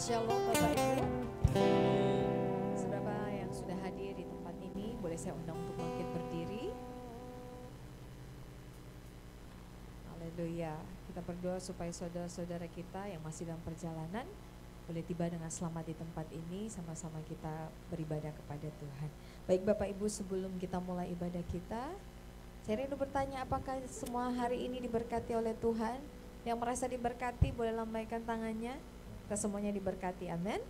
Shalom Bapak Ibu. Saudara yang sudah hadir di tempat ini, boleh saya undang untuk bangkit berdiri. Haleluya. Kita berdoa supaya saudara-saudara kita yang masih dalam perjalanan boleh tiba dengan selamat di tempat ini. Sama-sama kita beribadah kepada Tuhan. Baik Bapak Ibu, sebelum kita mulai ibadah kita, saya rindu bertanya, apakah semua hari ini diberkati oleh Tuhan? Yang merasa diberkati boleh lambaikan tangannya. Kita semuanya diberkati, amin.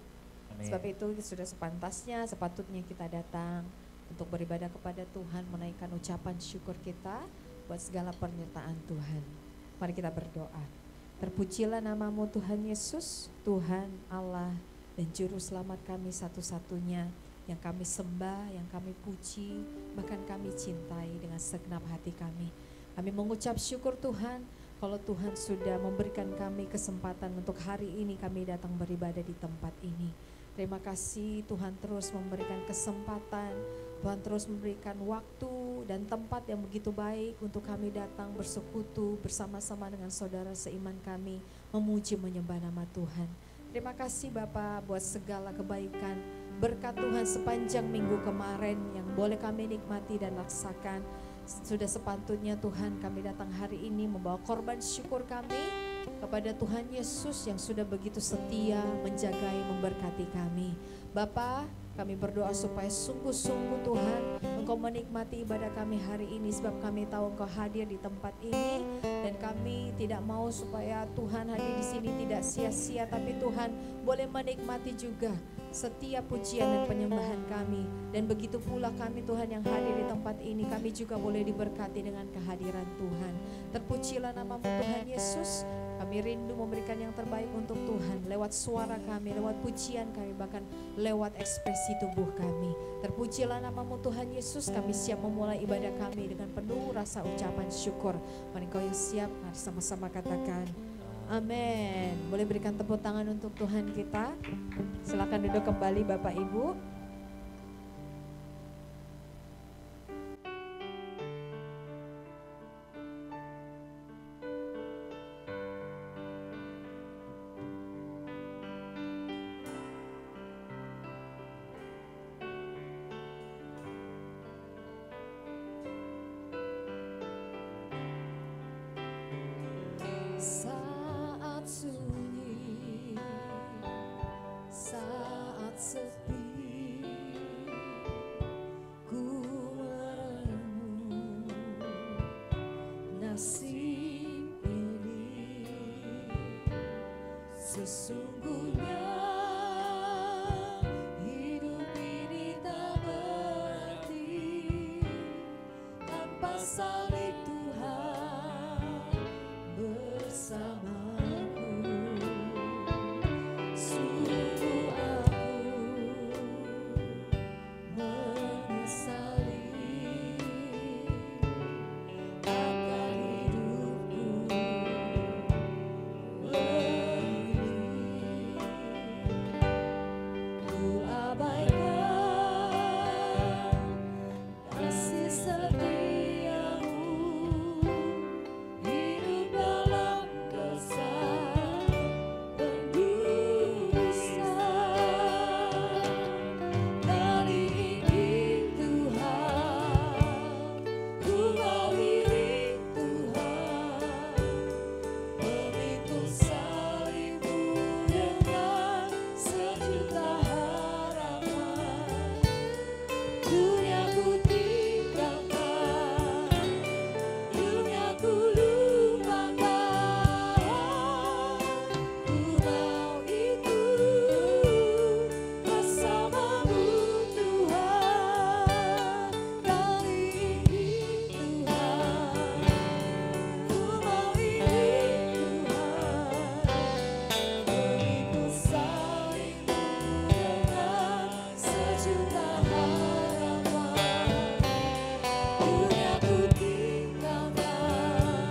Sebab itu sudah sepantasnya, sepatutnya kita datang untuk beribadah kepada Tuhan, menaikkan ucapan syukur kita buat segala penyertaan Tuhan. Mari kita berdoa. Terpujilah namamu Tuhan Yesus, Tuhan Allah dan Juru Selamat kami satu-satunya, yang kami sembah, yang kami puji, bahkan kami cintai dengan segenap hati kami. Kami mengucap syukur Tuhan, kalau Tuhan sudah memberikan kami kesempatan untuk hari ini kami datang beribadah di tempat ini. Terima kasih Tuhan terus memberikan kesempatan, Tuhan terus memberikan waktu dan tempat yang begitu baik untuk kami datang bersekutu bersama-sama dengan saudara seiman kami, memuji menyembah nama Tuhan. Terima kasih Bapa buat segala kebaikan, berkat Tuhan sepanjang minggu kemarin yang boleh kami nikmati dan laksakan. Sudah sepatutnya Tuhan kami datang hari ini membawa korban syukur kami kepada Tuhan Yesus yang sudah begitu setia menjagai memberkati kami. Bapa, kami berdoa supaya sungguh-sungguh Tuhan Engkau menikmati ibadah kami hari ini, sebab kami tahu Engkau hadir di tempat ini dan kami tidak mau supaya Tuhan hadir di sini tidak sia-sia, tapi Tuhan boleh menikmati juga setiap pujian dan penyembahan kami. Dan begitu pula kami Tuhan yang hadir di tempat ini, kami juga boleh diberkati dengan kehadiran Tuhan. Terpujilah namamu Tuhan Yesus. Kami rindu memberikan yang terbaik untuk Tuhan lewat suara kami, lewat pujian kami, bahkan lewat ekspresi tubuh kami. Terpujilah namamu Tuhan Yesus. Kami siap memulai ibadah kami dengan penuh rasa ucapan syukur. Mari kau yang siap, mari sama-sama katakan amin. Boleh berikan tepuk tangan untuk Tuhan kita. Silakan duduk kembali Bapak Ibu. Saat sunyi, saat sepi, ku merenung nasib ini. Sesungguhnya hidup ini tak berarti tanpa salib Tuhan bersamaku. Sungguh aku menyesali akan hidupku ini. Ku abaikan kasih setiamu, hidup dalam dosa pendusta. Kali ini Tuhan, ku mau diri Tuhan, memikul salibmu dengan sejuta harapan. Dunia ku tinggalkan, dunia ku lupakan, ku mau ikut bersamamu Tuhan. Kali ini Tuhan, ku mau ikut Tuhan, memikul salibmu dengan sejuta harapan. Dunia ku tinggalkan,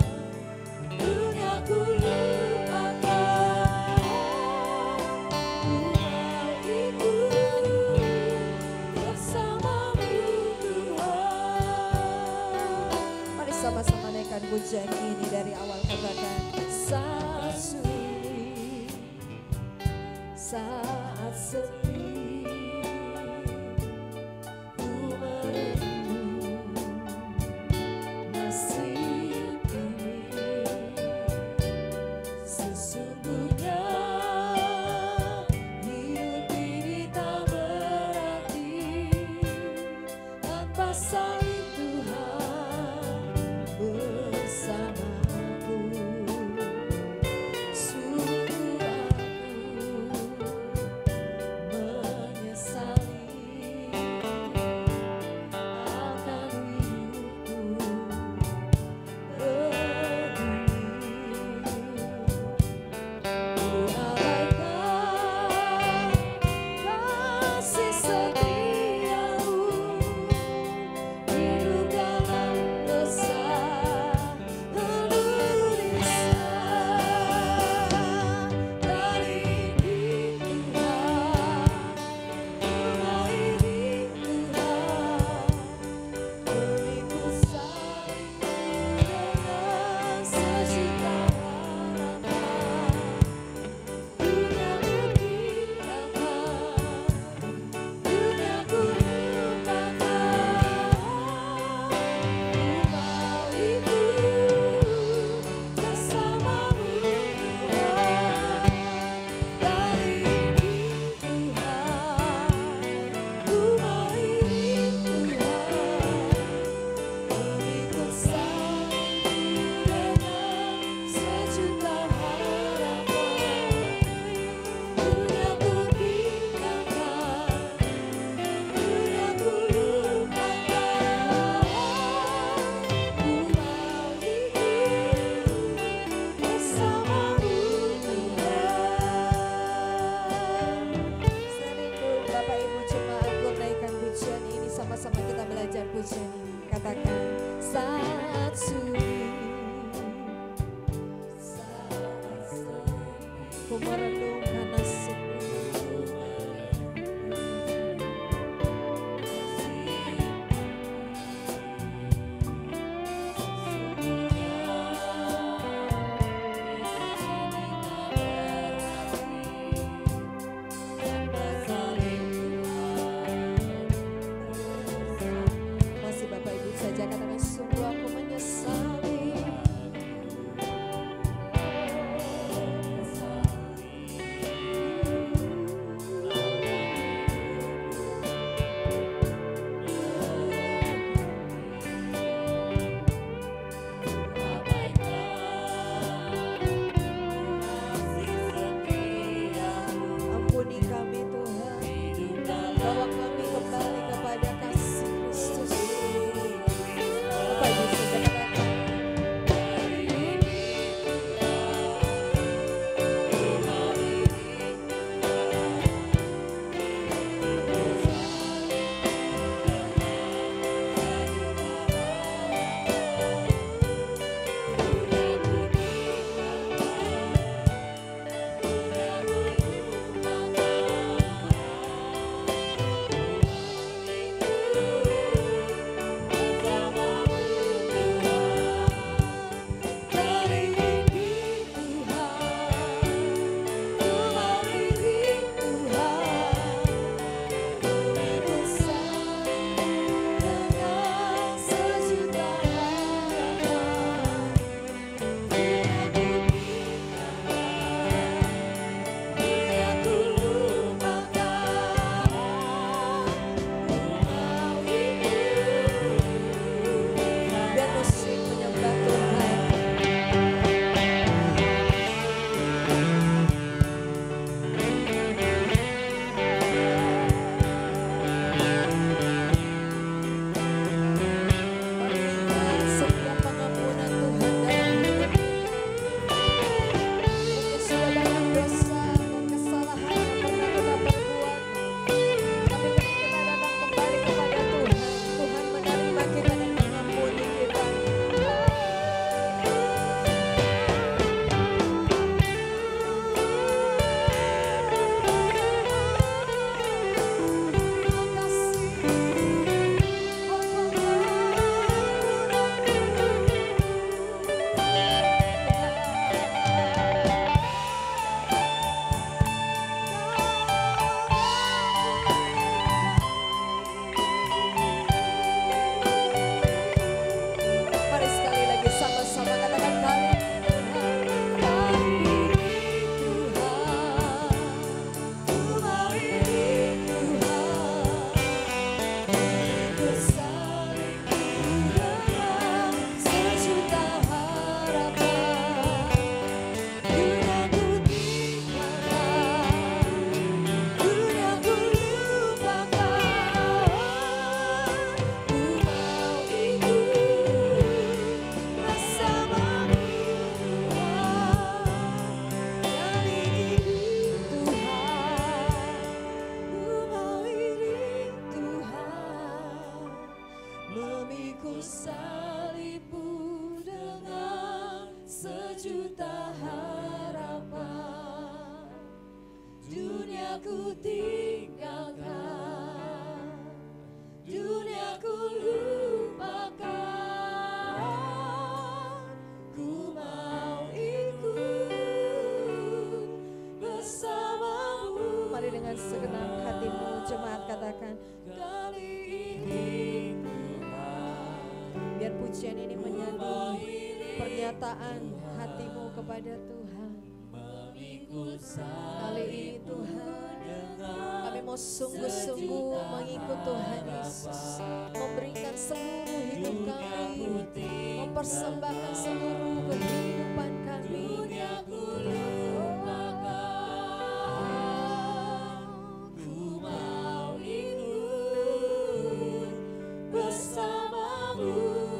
dunia ku lupakan, ku mau ikut bersamamu Tuhan. Mari sama-sama naikkan pujian ini dari awal, katakan Saat sunyi, saat sepi ku merenung nasib ini. Sesungguhnya hidup ini tak berarti tanpa salib Tuhan bersamaku. Sungguh aku menjadi pernyataan hatimu kepada Tuhan. Kali ini Tuhan, kami mau sungguh-sungguh mengikut Tuhan Yesus, memberikan seluruh hidup kami, mempersembahkan seluruh kehidupan kami.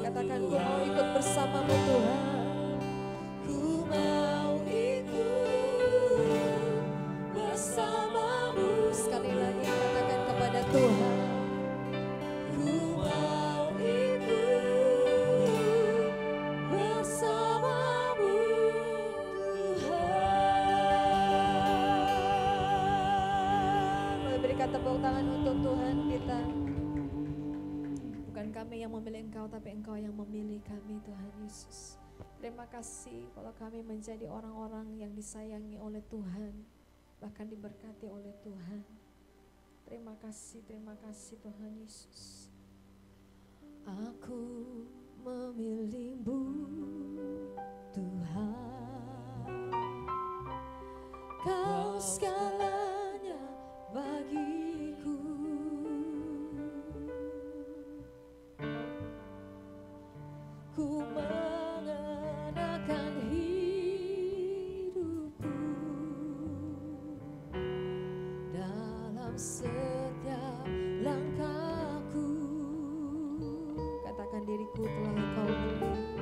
Katakan, ku mau ikut bersamamu Tuhan. Ku mau ikut bersamamu. Sekali lagi katakan kepada Tuhan, ku mau ikut bersamamu Tuhan. Boleh berikan tepuk tangan untuk Tuhan kita. Bukan kami yang memilih Engkau, tapi Engkau yang memilih kami, Tuhan Yesus. Terima kasih kalau kami menjadi orang-orang yang disayangi oleh Tuhan, bahkan diberkati oleh Tuhan. Terima kasih Tuhan Yesus. Aku memilihmu Tuhan, Kau segalanya bagiku. Ku mengenakan hidupku dalam setiap langkahku. Katakan, diriku telah Kau pilih.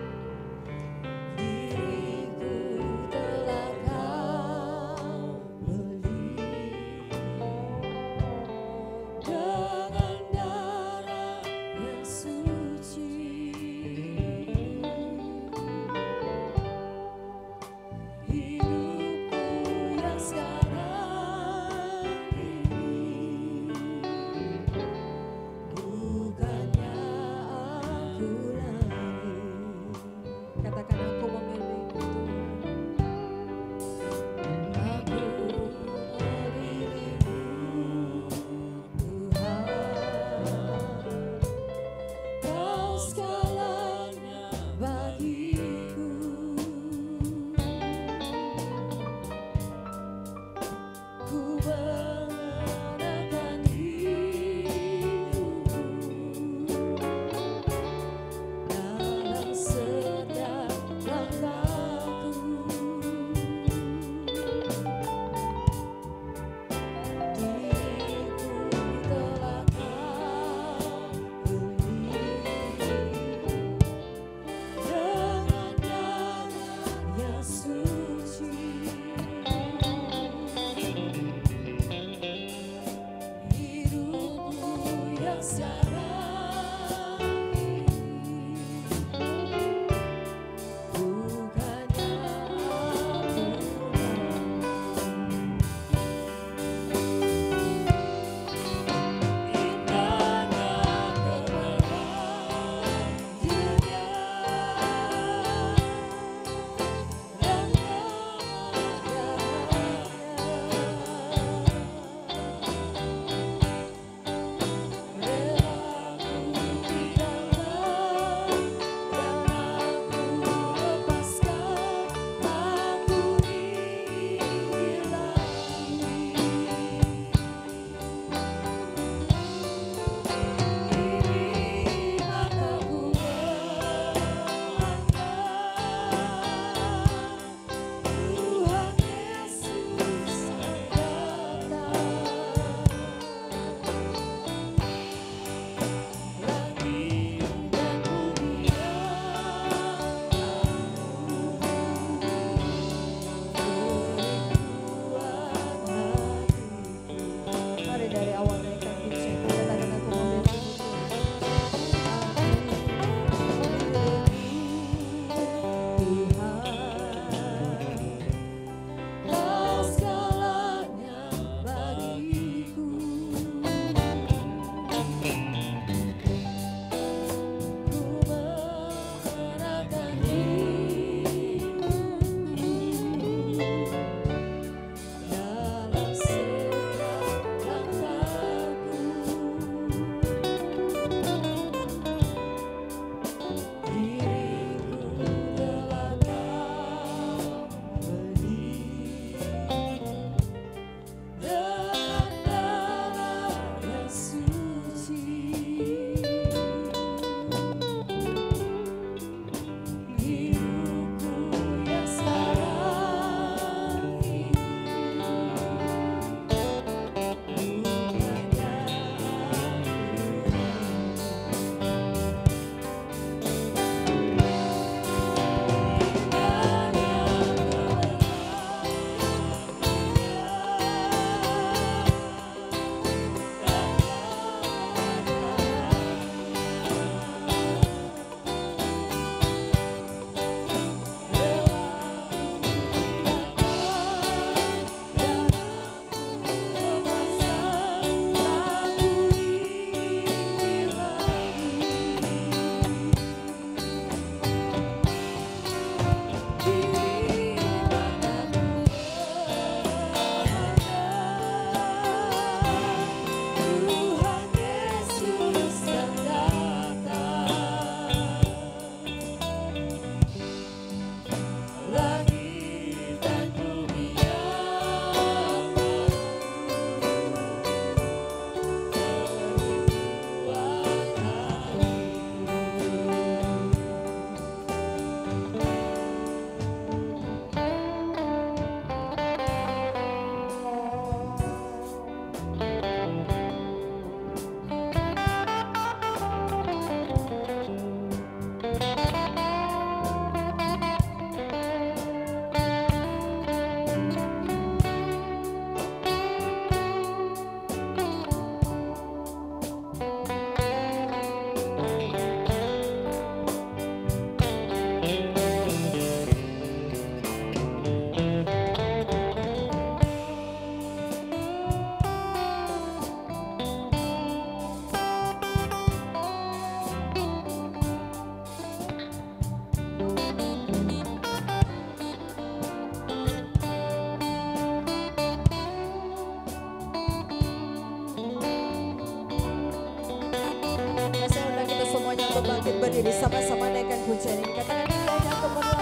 boleh bangkit berdiri sama-sama naikkan pujian ini. Katakan indahnya keberlakuan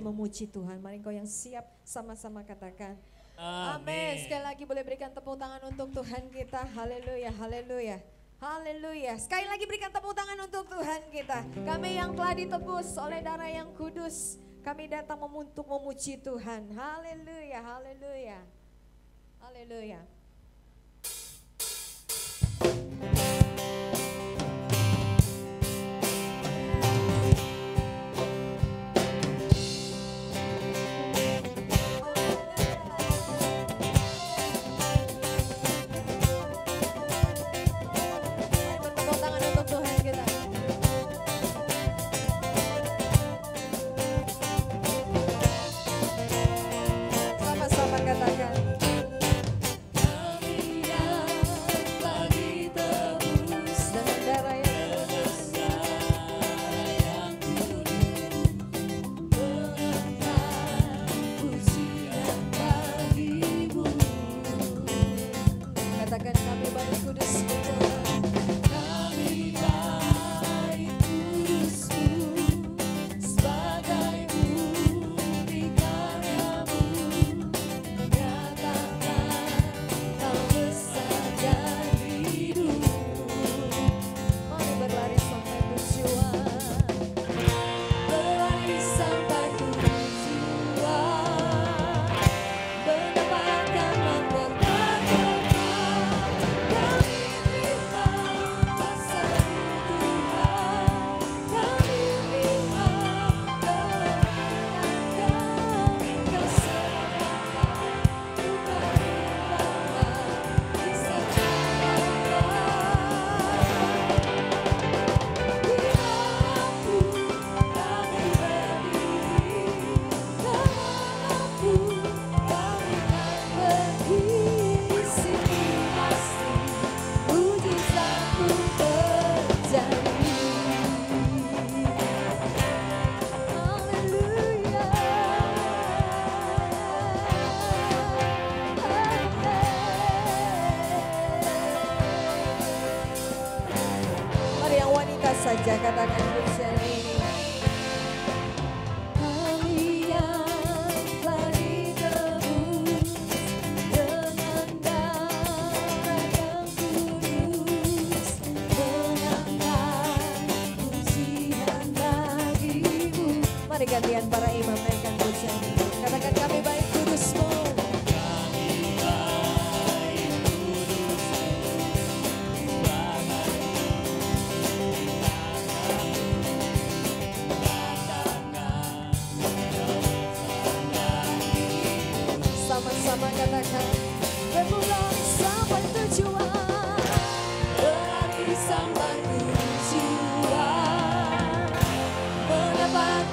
memuji Tuhan. Mari engkau yang siap sama-sama katakan amin. Sekali lagi boleh berikan tepuk tangan untuk Tuhan kita. Haleluya, haleluya, haleluya. Sekali lagi berikan tepuk tangan untuk Tuhan kita. Kami yang telah ditebus oleh darah yang kudus, kami datang untuk memuji Tuhan. Haleluya, haleluya, haleluya. Saja katakan pujian ini. Kalian telah ditebus dengan darah yang kudus, mengangkat pujian bagimu. Mari gantian para imam naikkan pujian ini. Katakan kami baik kudus-Mu. Sama katakan berlari sampai tujuan, berlari sampai tujuan, mendapat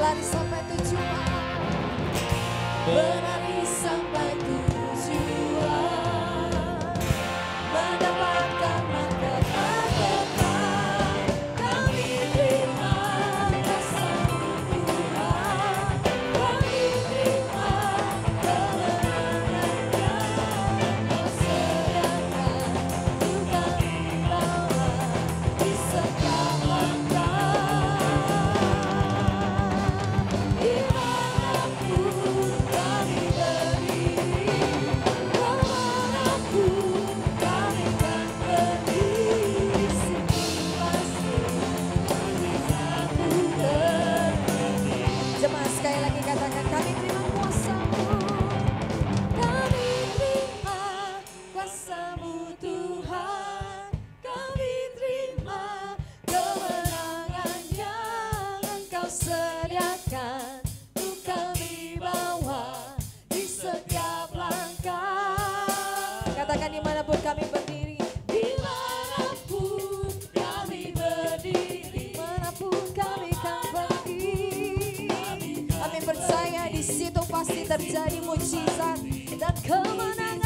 berlari sampai tujuan. berlari sampai tujuan, mendapatkan makanan kekal. Kami terima kasih-Mu Tuhan, kami terima kemenangan yang Kau sediakan untuk kami bawa di setiap langkah. Dimanapun kami berdiri, kemanapun kami akan pergi, di situ pasti mujizat-Mu terjadi. Jemaat sekali lagi katakan, kami terima kuasa-Mu. Kami terima kuasa-Mu Tuhan, kami terima kemenangan yang Engkau sediakan untuk kami bawa di setiap langkah. Katakan dimanapun kami berdiri, Dimanapun kami berdiri, dimanapun kami akan pergi. Kami percaya di situ pasti terjadi mujizat dan kemenangan.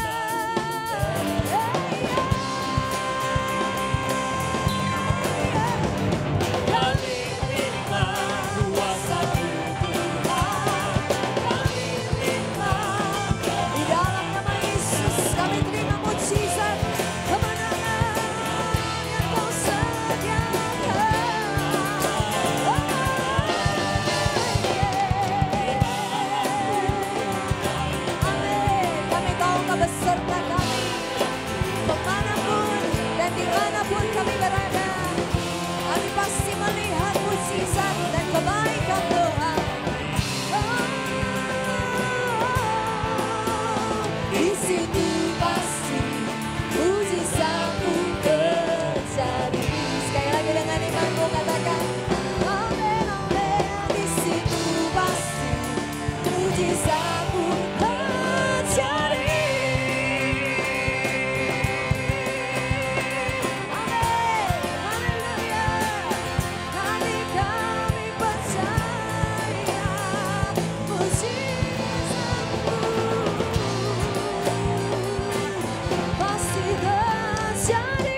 kami terima kuasa-Mu Tuhan, kami terima Di dalam nama Yesus kami terima mujizat kemenangan yang Kau sediakan. Amin. Kami tahu Kau beserta kami kemanapun dan dimanapun kami berada. Kami pasti melihat mujizat dan kebaikan Tuhan. di situ pasti mujizat-Mu terjadi. Sekali lagi dengan imanmu katakan, amin, amin. Di situ pasti mujizat-Mu terjadi. Amin, haleluya. Kami percaya mujizat-Mu Pasti terjadi.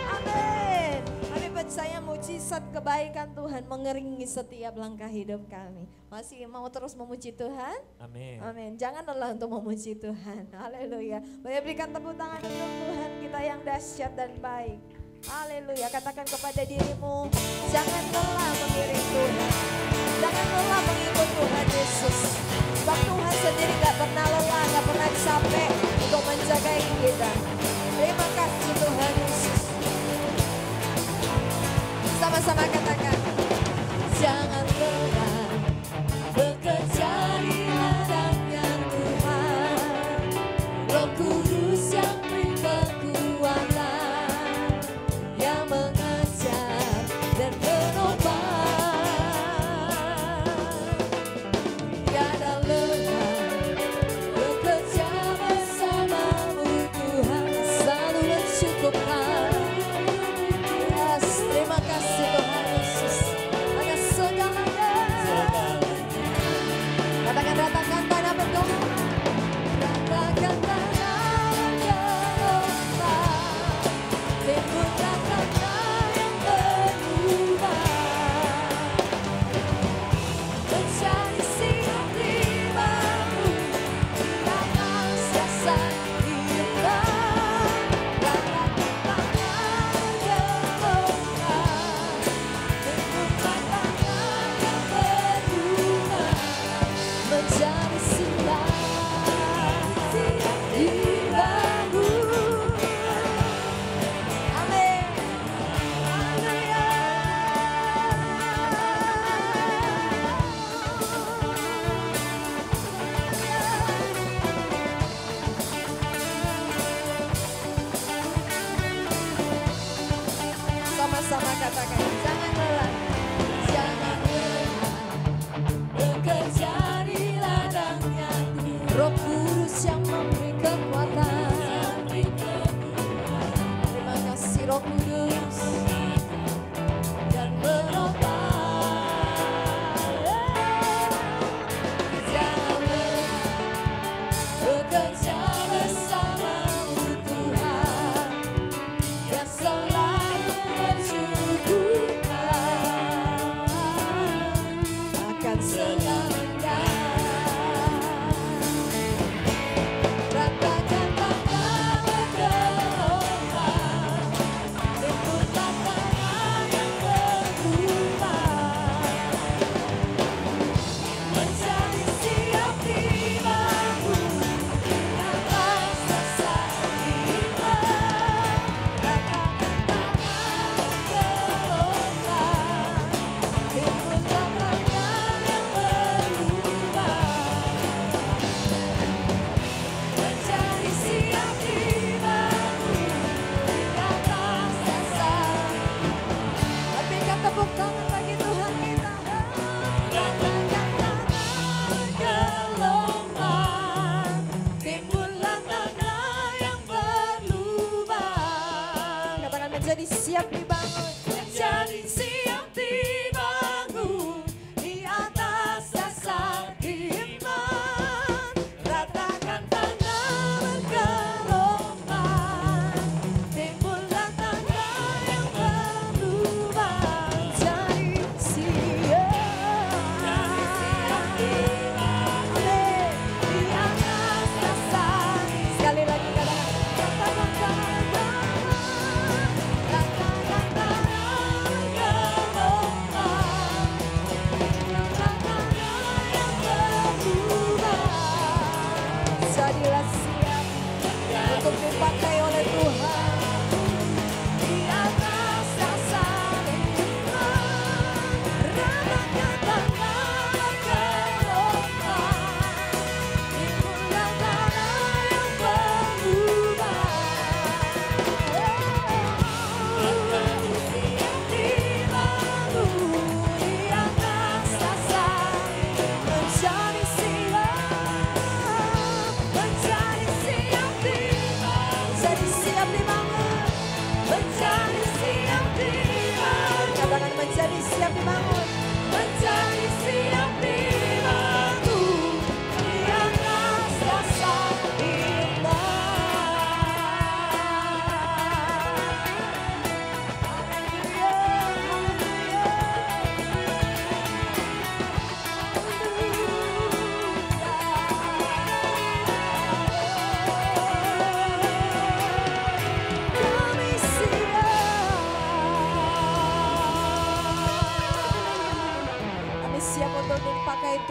Amin. Kami percaya mujizat kebaikan Tuhan mengeringi setiap langkah hidup kami. Masih mau terus memuji Tuhan? Amin. Amin. Jangan lelah untuk memuji Tuhan. Haleluya. Boleh berikan tepuk tangan untuk Tuhan kita yang dahsyat dan baik. Haleluya. Katakan kepada dirimu, jangan lelah mengiring Tuhan. Jangan lelah mengikut Tuhan Yesus. Sebab Tuhan sendiri gak pernah lelah, gak pernah capek untuk menjaga kita. Terima kasih Tuhan Yesus. Sama-sama katakan, Jangan lelah bekerja di ladangnya Tuhan, Roh Kudus yang beri kekuatan, yang mengajar dan menopang. Tiada lelah bekerja bersama-Mu Tuhan, selalu mencukupkan. yes, terima kasih Tuhan Yesus.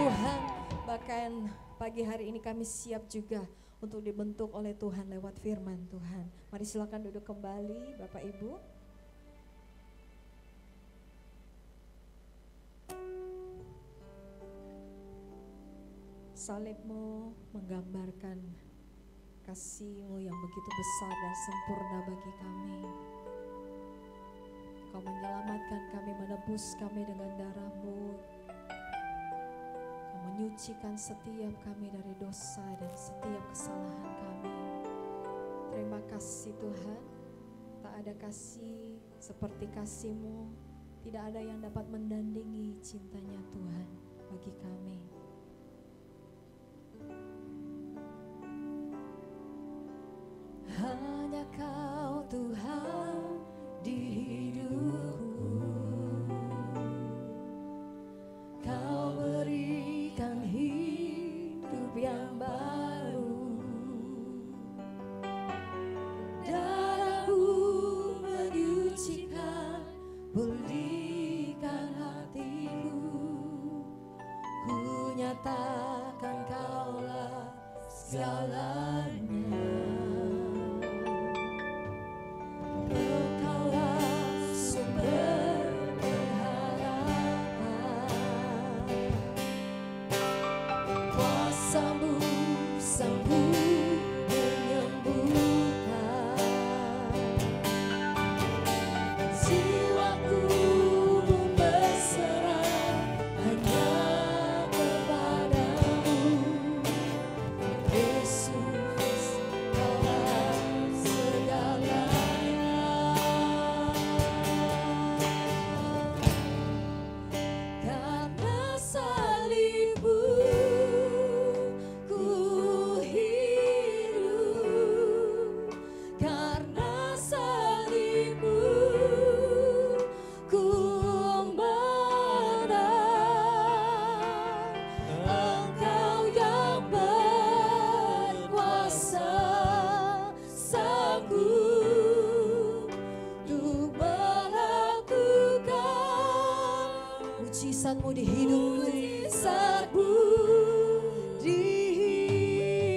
Tuhan. Bahkan pagi hari ini kami siap juga untuk dibentuk oleh Tuhan lewat firman Tuhan. Mari silakan duduk kembali Bapak Ibu. Salibmu menggambarkan kasih-Mu yang begitu besar dan sempurna bagi kami. Kau menyelamatkan kami, menebus kami dengan darah-Mu. Kau menyucikan setiap kami dari dosa dan setiap kesalahan kami. Terima kasih Tuhan. Tak ada kasih seperti kasih-Mu. Tidak ada yang dapat mendandingi cintanya Tuhan bagi kami. Hanya Kau Tuhan di hidupku, Kau berikan hidup yang baru. Darah-Mu menyucikan, pulihkan hatiku. Ku nyatakan Kaulah segalanya. Mujizat-Mu di hidupku, di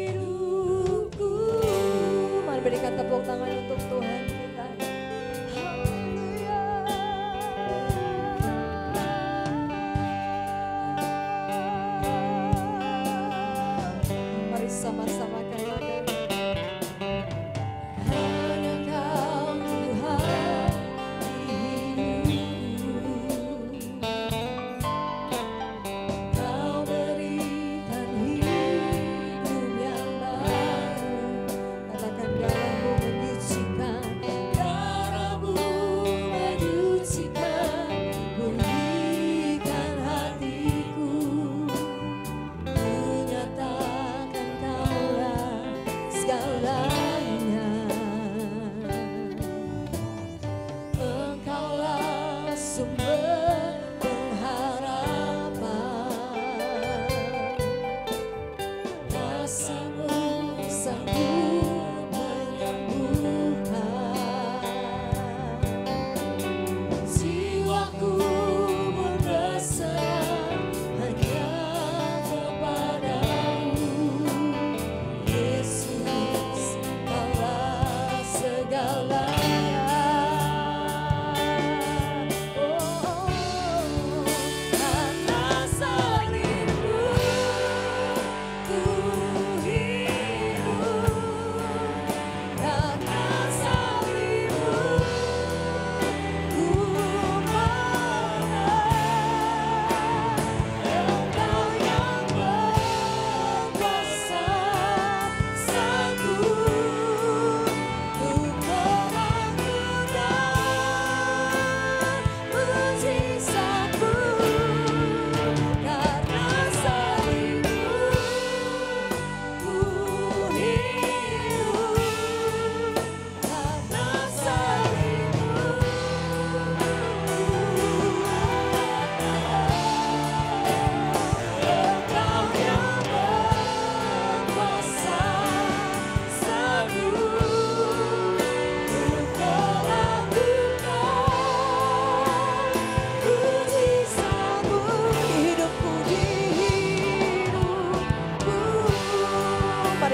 hidupku. Mari berikan tepuk tangan untuk Tuhan kita. Haleluya. Mari sama-sama katakan, hanya Kau Tuhan di hidupku. Kau berikan hidup yang baru. Katakan darah-Mu menyucikan, darah-Mu menyucikan, pulihkan hatiku. Ku nyatakan Kaulah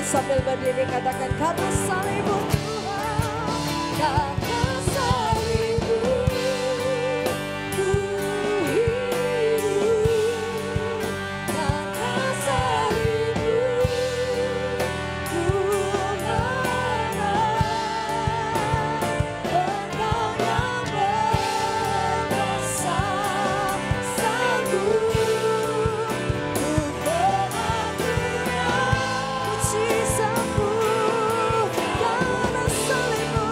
sambil berdiri katakan karena salibmu Tuhan, karena salibmu ku hidup, karena salibmu ku menang. Engkau yang berkuasa sanggup mujizatmu karena salibmu.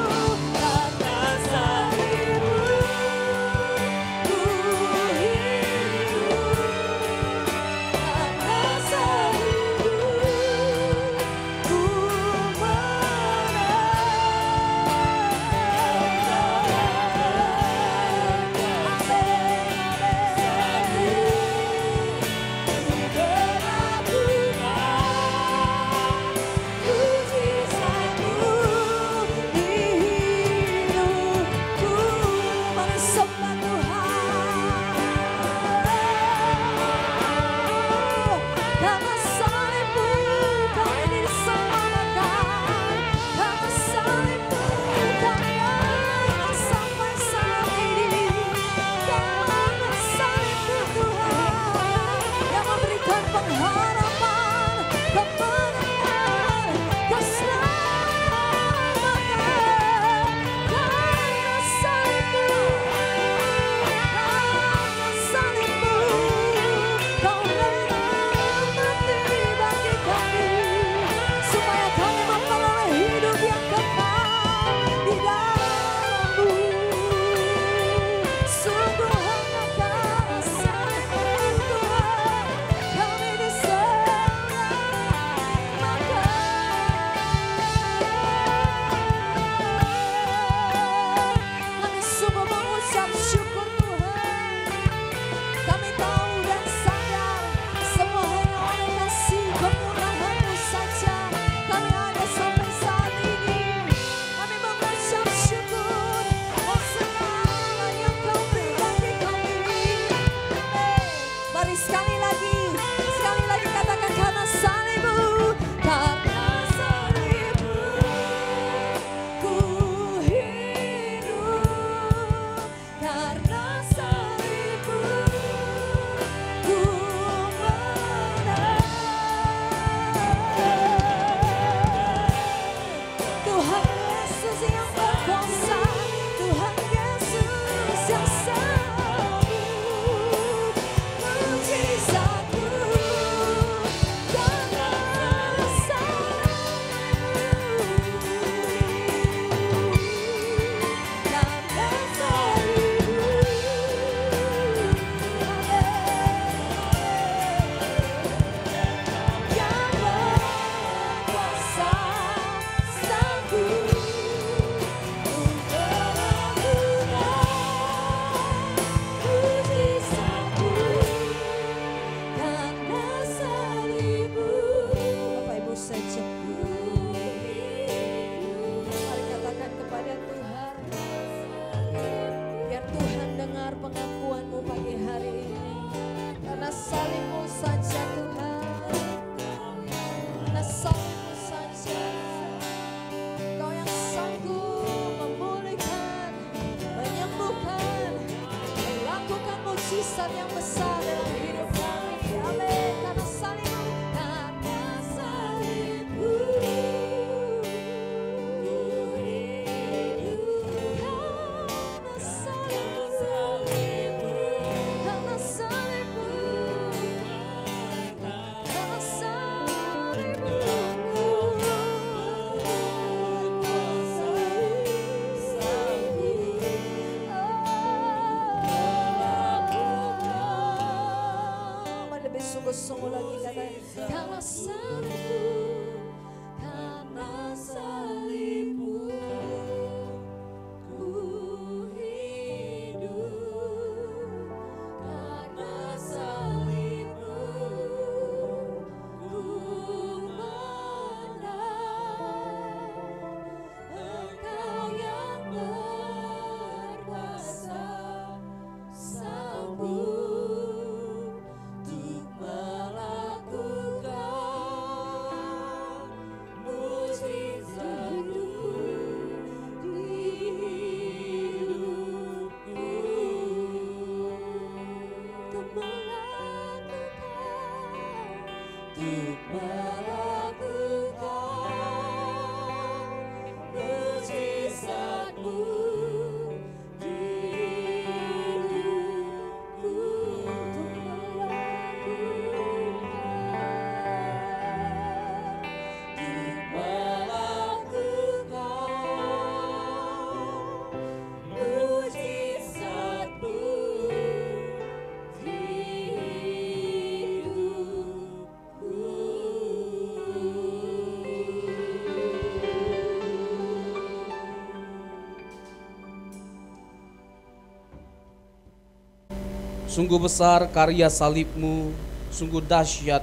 Sungguh besar karya salib-Mu, sungguh dahsyat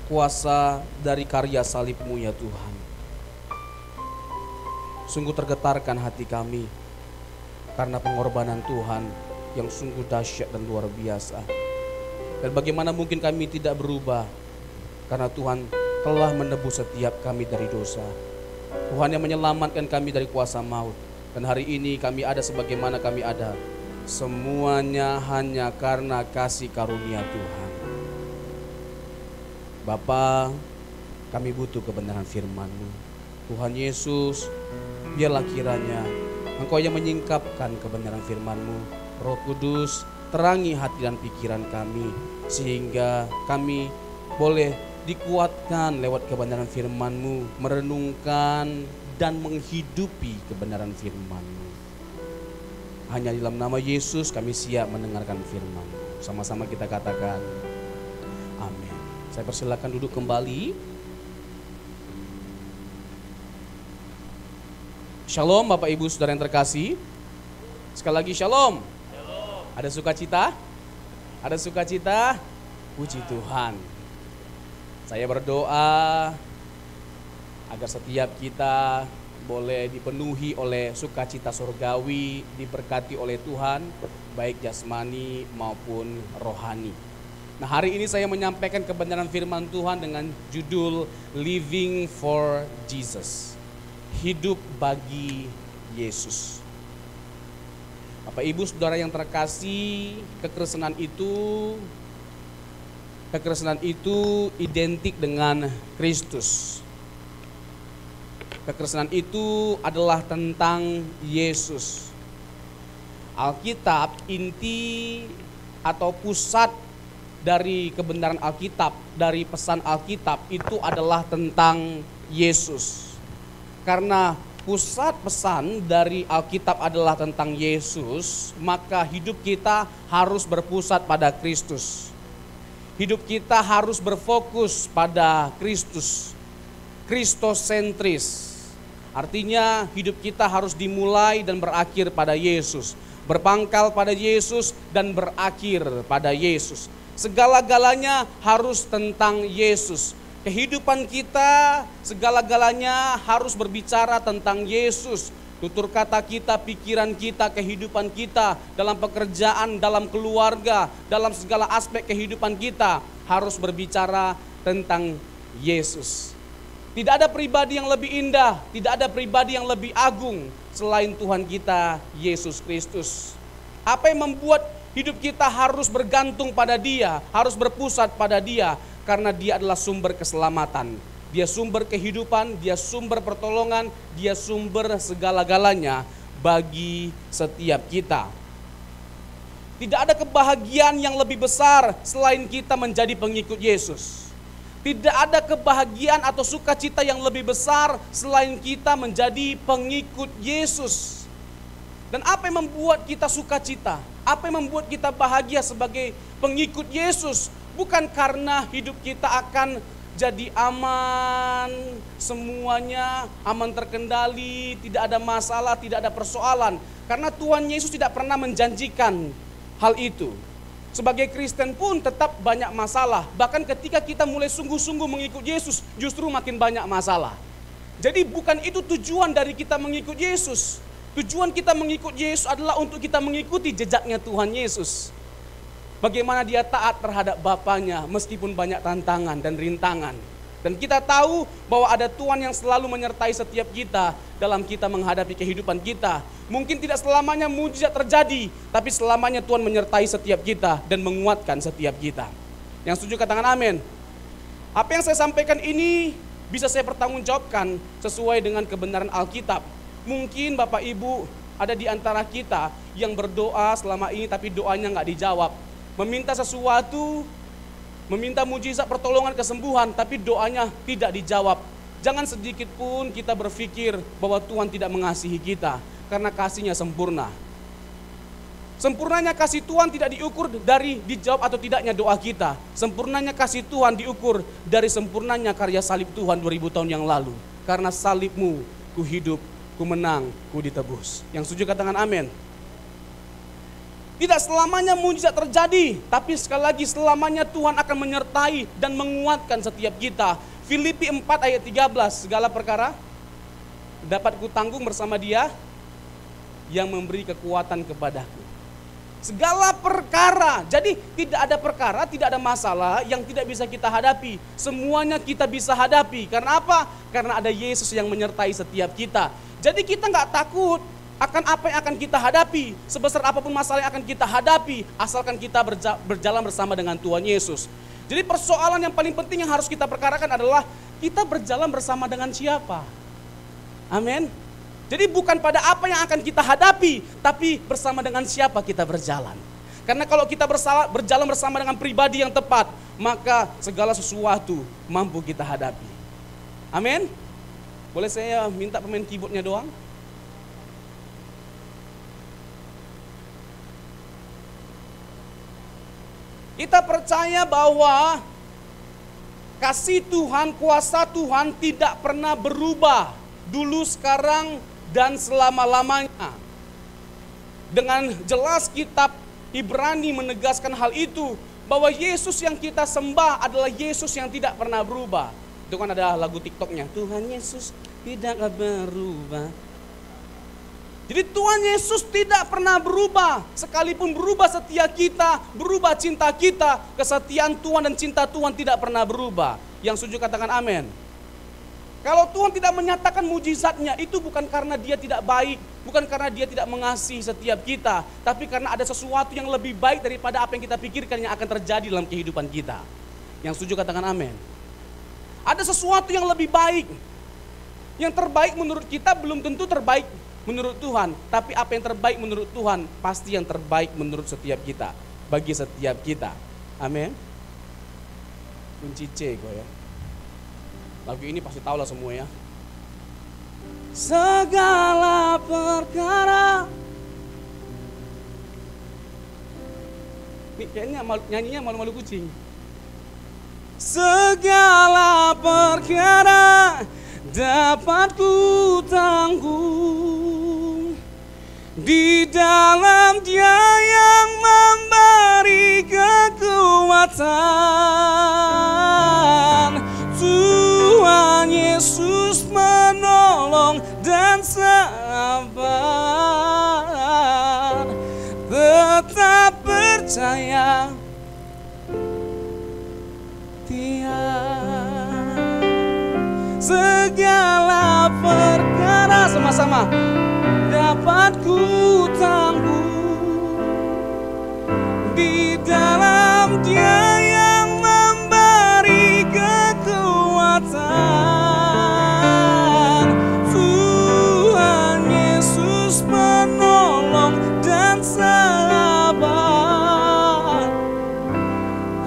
kuasa dari karya salib-Mu ya Tuhan. Sungguh tergetarkan hati kami karena pengorbanan Tuhan yang sungguh dahsyat dan luar biasa. Dan bagaimana mungkin kami tidak berubah karena Tuhan telah menebus setiap kami dari dosa. Tuhan yang menyelamatkan kami dari kuasa maut. Dan hari ini kami ada sebagaimana kami ada. Semuanya hanya karena kasih karunia Tuhan. Bapa, kami butuh kebenaran firman-Mu. Tuhan Yesus, biarlah kiranya Engkau yang menyingkapkan kebenaran firman-Mu. Roh Kudus, terangi hati dan pikiran kami, sehingga kami boleh dikuatkan lewat kebenaran firman-Mu, merenungkan dan menghidupi kebenaran firman-Mu. Hanya di dalam nama Yesus kami siap mendengarkan firman. Sama-sama kita katakan amin. Saya persilakan duduk kembali. Shalom Bapak Ibu Saudara yang terkasih. Sekali lagi shalom. Ada sukacita? Ada sukacita? Puji Tuhan. Saya berdoa agar setiap kita boleh dipenuhi oleh sukacita surgawi, diberkati oleh Tuhan, baik jasmani maupun rohani. Nah, hari ini saya menyampaikan kebenaran firman Tuhan dengan judul Living for Jesus. Hidup bagi Yesus. Bapak Ibu Saudara yang terkasih, kekristenan itu identik dengan Kristus. Kekristenan itu adalah tentang Yesus. Alkitab, inti atau pusat dari kebenaran Alkitab, dari pesan Alkitab itu adalah tentang Yesus. Karena pusat pesan dari Alkitab adalah tentang Yesus, maka hidup kita harus berpusat pada Kristus. Hidup kita harus berfokus pada Kristus. Kristosentris. Artinya hidup kita harus dimulai dan berakhir pada Yesus. Berpangkal pada Yesus dan berakhir pada Yesus. Segala-galanya harus tentang Yesus. Kehidupan kita segala-galanya harus berbicara tentang Yesus. Tutur kata kita, pikiran kita, kehidupan kita, dalam pekerjaan, dalam keluarga, dalam segala aspek kehidupan kita harus berbicara tentang Yesus. Tidak ada pribadi yang lebih indah, tidak ada pribadi yang lebih agung selain Tuhan kita, Yesus Kristus. Apa yang membuat hidup kita harus bergantung pada Dia, harus berpusat pada Dia? Karena Dia adalah sumber keselamatan, Dia sumber kehidupan, Dia sumber pertolongan, Dia sumber segala-galanya bagi setiap kita. Tidak ada kebahagiaan yang lebih besar selain kita menjadi pengikut Yesus. Tidak ada kebahagiaan atau sukacita yang lebih besar selain kita menjadi pengikut Yesus. Dan apa yang membuat kita sukacita? Apa yang membuat kita bahagia sebagai pengikut Yesus? Bukan karena hidup kita akan jadi aman, semuanya aman terkendali, tidak ada masalah, tidak ada persoalan. Karena Tuhan Yesus tidak pernah menjanjikan hal itu. Sebagai Kristen pun tetap banyak masalah. Bahkan ketika kita mulai sungguh-sungguh mengikut Yesus, justru makin banyak masalah. Jadi bukan itu tujuan dari kita mengikut Yesus. Tujuan kita mengikut Yesus adalah untuk kita mengikuti jejaknya Tuhan Yesus. Bagaimana Dia taat terhadap Bapaknya meskipun banyak tantangan dan rintangan. Dan kita tahu bahwa ada Tuhan yang selalu menyertai setiap kita dalam kita menghadapi kehidupan kita. Mungkin tidak selamanya mujizat terjadi, tapi selamanya Tuhan menyertai setiap kita dan menguatkan setiap kita. Yang setuju katakan amin. Apa yang saya sampaikan ini bisa saya pertanggungjawabkan sesuai dengan kebenaran Alkitab. Mungkin Bapak Ibu ada di antara kita yang berdoa selama ini tapi doanya nggak dijawab. Meminta sesuatu, meminta mujizat pertolongan kesembuhan, tapi doanya tidak dijawab. Jangan sedikit pun kita berpikir bahwa Tuhan tidak mengasihi kita, karena kasih-Nya sempurna. Sempurnanya kasih Tuhan tidak diukur dari dijawab atau tidaknya doa kita. Sempurnanya kasih Tuhan diukur dari sempurnanya karya salib Tuhan 2000 tahun yang lalu. Karena salib-Mu, ku hidup, ku menang, ku ditebus. Yang setuju katakan amin. Tidak selamanya mujizat terjadi, tapi sekali lagi selamanya Tuhan akan menyertai dan menguatkan setiap kita. Filipi 4 ayat 13, segala perkara dapat kutanggung bersama Dia yang memberi kekuatan kepadaku. Segala perkara, jadi tidak ada perkara, tidak ada masalah yang tidak bisa kita hadapi. Semuanya kita bisa hadapi, karena apa? Karena ada Yesus yang menyertai setiap kita. Jadi kita nggak takut akan apa yang akan kita hadapi, sebesar apapun masalah yang akan kita hadapi, asalkan kita berjalan bersama dengan Tuhan Yesus. Jadi persoalan yang paling penting yang harus kita perkarakan adalah kita berjalan bersama dengan siapa. Amin. Jadi bukan pada apa yang akan kita hadapi, tapi bersama dengan siapa kita berjalan. Karena kalau kita berjalan bersama dengan pribadi yang tepat, maka segala sesuatu mampu kita hadapi. Amin. Boleh saya minta pemain keyboardnya doang? Kita percaya bahwa kasih Tuhan, kuasa Tuhan tidak pernah berubah. Dulu, sekarang, dan selama-lamanya. Dengan jelas kitab Ibrani menegaskan hal itu. Bahwa Yesus yang kita sembah adalah Yesus yang tidak pernah berubah. Itu kan ada lagu TikToknya. Tuhan Yesus tidak berubah. Jadi Tuhan Yesus tidak pernah berubah. Sekalipun berubah setia kita, berubah cinta kita, kesetiaan Tuhan dan cinta Tuhan tidak pernah berubah. Yang setuju katakan amin. Kalau Tuhan tidak menyatakan mujizatnya, itu bukan karena Dia tidak baik, bukan karena Dia tidak mengasihi setiap kita, tapi karena ada sesuatu yang lebih baik daripada apa yang kita pikirkan yang akan terjadi dalam kehidupan kita. Yang setuju katakan amin. Ada sesuatu yang lebih baik. Yang terbaik menurut kita belum tentu terbaik menurut Tuhan, tapi apa yang terbaik menurut Tuhan pasti yang terbaik menurut setiap kita, bagi setiap kita. Amin. Kunci C kok ya. Lagu ini pasti tahu lah semua ya. Segala perkara. Ini kayaknya nyanyinya malu-malu kucing. Segala perkara dapat ku tanggung di dalam Dia yang memberi kekuatan. Tuhan Yesus menolong dan sabar, tetap percaya Dia. Segala perkara sama-sama dapat ku tanggung di dalam Dia yang memberi kekuatan. Tuhan Yesus menolong dan sabar,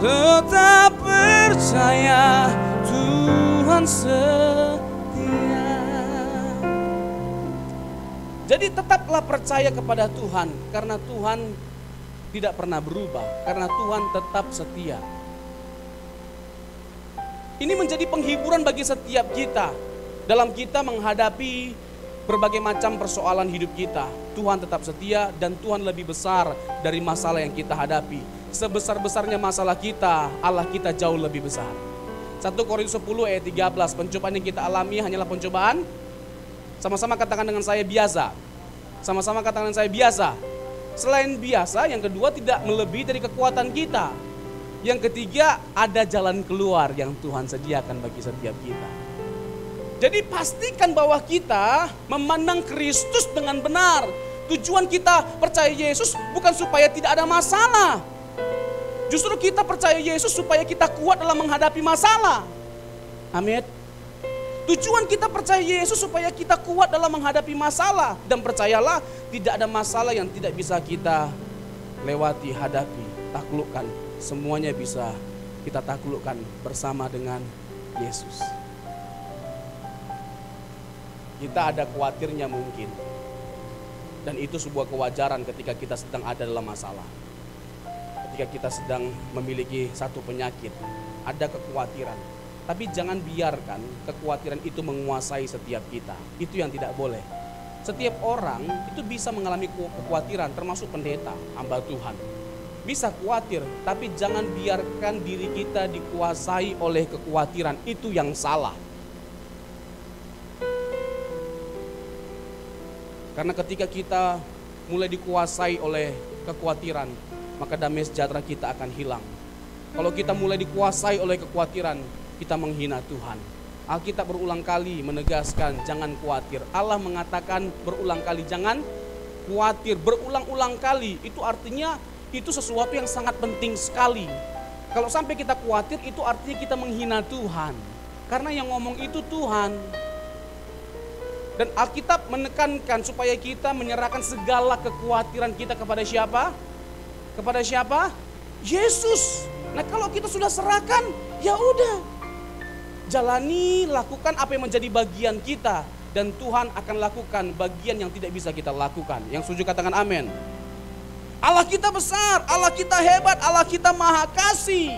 tetap percaya Tuhan setia. Jadi tetaplah percaya kepada Tuhan, karena Tuhan tidak pernah berubah, karena Tuhan tetap setia. Ini menjadi penghiburan bagi setiap kita dalam kita menghadapi berbagai macam persoalan hidup kita. Tuhan tetap setia dan Tuhan lebih besar dari masalah yang kita hadapi. Sebesar-besarnya masalah kita, Allah kita jauh lebih besar. 1 Korintus 10 ayat 13, pencobaan yang kita alami hanyalah pencobaan. Sama-sama katakan dengan saya biasa. Sama-sama katakan dengan saya biasa. Selain biasa, yang kedua tidak melebihi dari kekuatan kita. Yang ketiga, ada jalan keluar yang Tuhan sediakan bagi setiap kita. Jadi pastikan bahwa kita memandang Kristus dengan benar. Tujuan kita percaya Yesus bukan supaya tidak ada masalah. Justru kita percaya Yesus supaya kita kuat dalam menghadapi masalah. Amin. Tujuan kita percaya Yesus supaya kita kuat dalam menghadapi masalah. Dan percayalah, tidak ada masalah yang tidak bisa kita lewati, hadapi, taklukkan. Semuanya bisa kita taklukkan bersama dengan Yesus. Kita ada khawatirnya mungkin. Dan itu sebuah kewajaran ketika kita sedang ada dalam masalah. Ketika kita sedang memiliki satu penyakit, ada kekhawatiran. Tapi jangan biarkan kekhawatiran itu menguasai setiap kita. Itu yang tidak boleh. Setiap orang itu bisa mengalami kekhawatiran, termasuk pendeta, hamba Tuhan. Bisa khawatir, tapi jangan biarkan diri kita dikuasai oleh kekhawatiran. Itu yang salah. Karena ketika kita mulai dikuasai oleh kekhawatiran, maka damai sejahtera kita akan hilang. Kalau kita mulai dikuasai oleh kekhawatiran, kita menghina Tuhan. Alkitab berulang kali menegaskan jangan khawatir. Allah mengatakan berulang kali jangan khawatir. Berulang-ulang kali itu artinya itu sesuatu yang sangat penting sekali. Kalau sampai kita khawatir itu artinya kita menghina Tuhan. Karena yang ngomong itu Tuhan. Dan Alkitab menekankan supaya kita menyerahkan segala kekhawatiran kita kepada siapa? Kepada siapa? Yesus. Nah kalau kita sudah serahkan, ya udah. Jalani, lakukan apa yang menjadi bagian kita. Dan Tuhan akan lakukan bagian yang tidak bisa kita lakukan. Yang setuju katakan amin. Allah kita besar, Allah kita hebat, Allah kita maha kasih.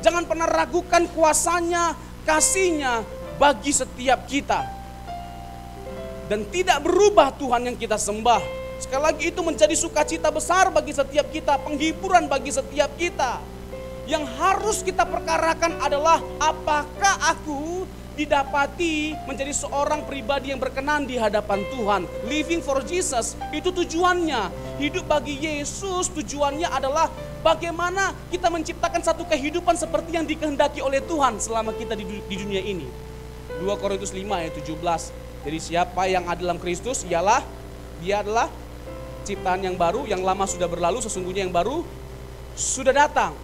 Jangan pernah ragukan kuasanya, kasihnya bagi setiap kita. Dan tidak berubah Tuhan yang kita sembah. Sekali lagi itu menjadi sukacita besar bagi setiap kita, penghiburan bagi setiap kita. Yang harus kita perkarakan adalah apakah aku didapati menjadi seorang pribadi yang berkenan di hadapan Tuhan. Living for Jesus, itu tujuannya. Hidup bagi Yesus tujuannya adalah bagaimana kita menciptakan satu kehidupan seperti yang dikehendaki oleh Tuhan selama kita di dunia ini. 2 Korintus 5 ayat 17. Jadi siapa yang ada dalam Kristus dia adalah ciptaan yang baru, yang lama sudah berlalu, sesungguhnya yang baru sudah datang.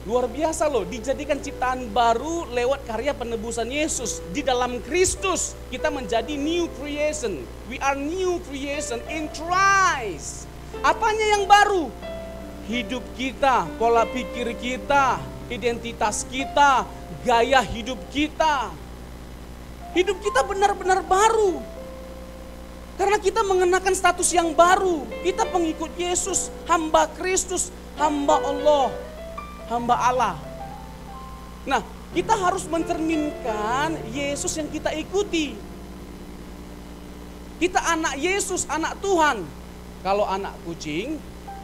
Luar biasa loh, dijadikan ciptaan baru lewat karya penebusan Yesus. Di dalam Kristus kita menjadi new creation. We are new creation in Christ. Apanya yang baru? Hidup kita, pola pikir kita, identitas kita, gaya hidup kita. Hidup kita benar-benar baru. Karena kita mengenakan status yang baru. Kita pengikut Yesus, hamba Kristus, hamba Allah, hamba Allah. Nah, kita harus mencerminkan Yesus yang kita ikuti. Kita anak Yesus, anak Tuhan. Kalau anak kucing,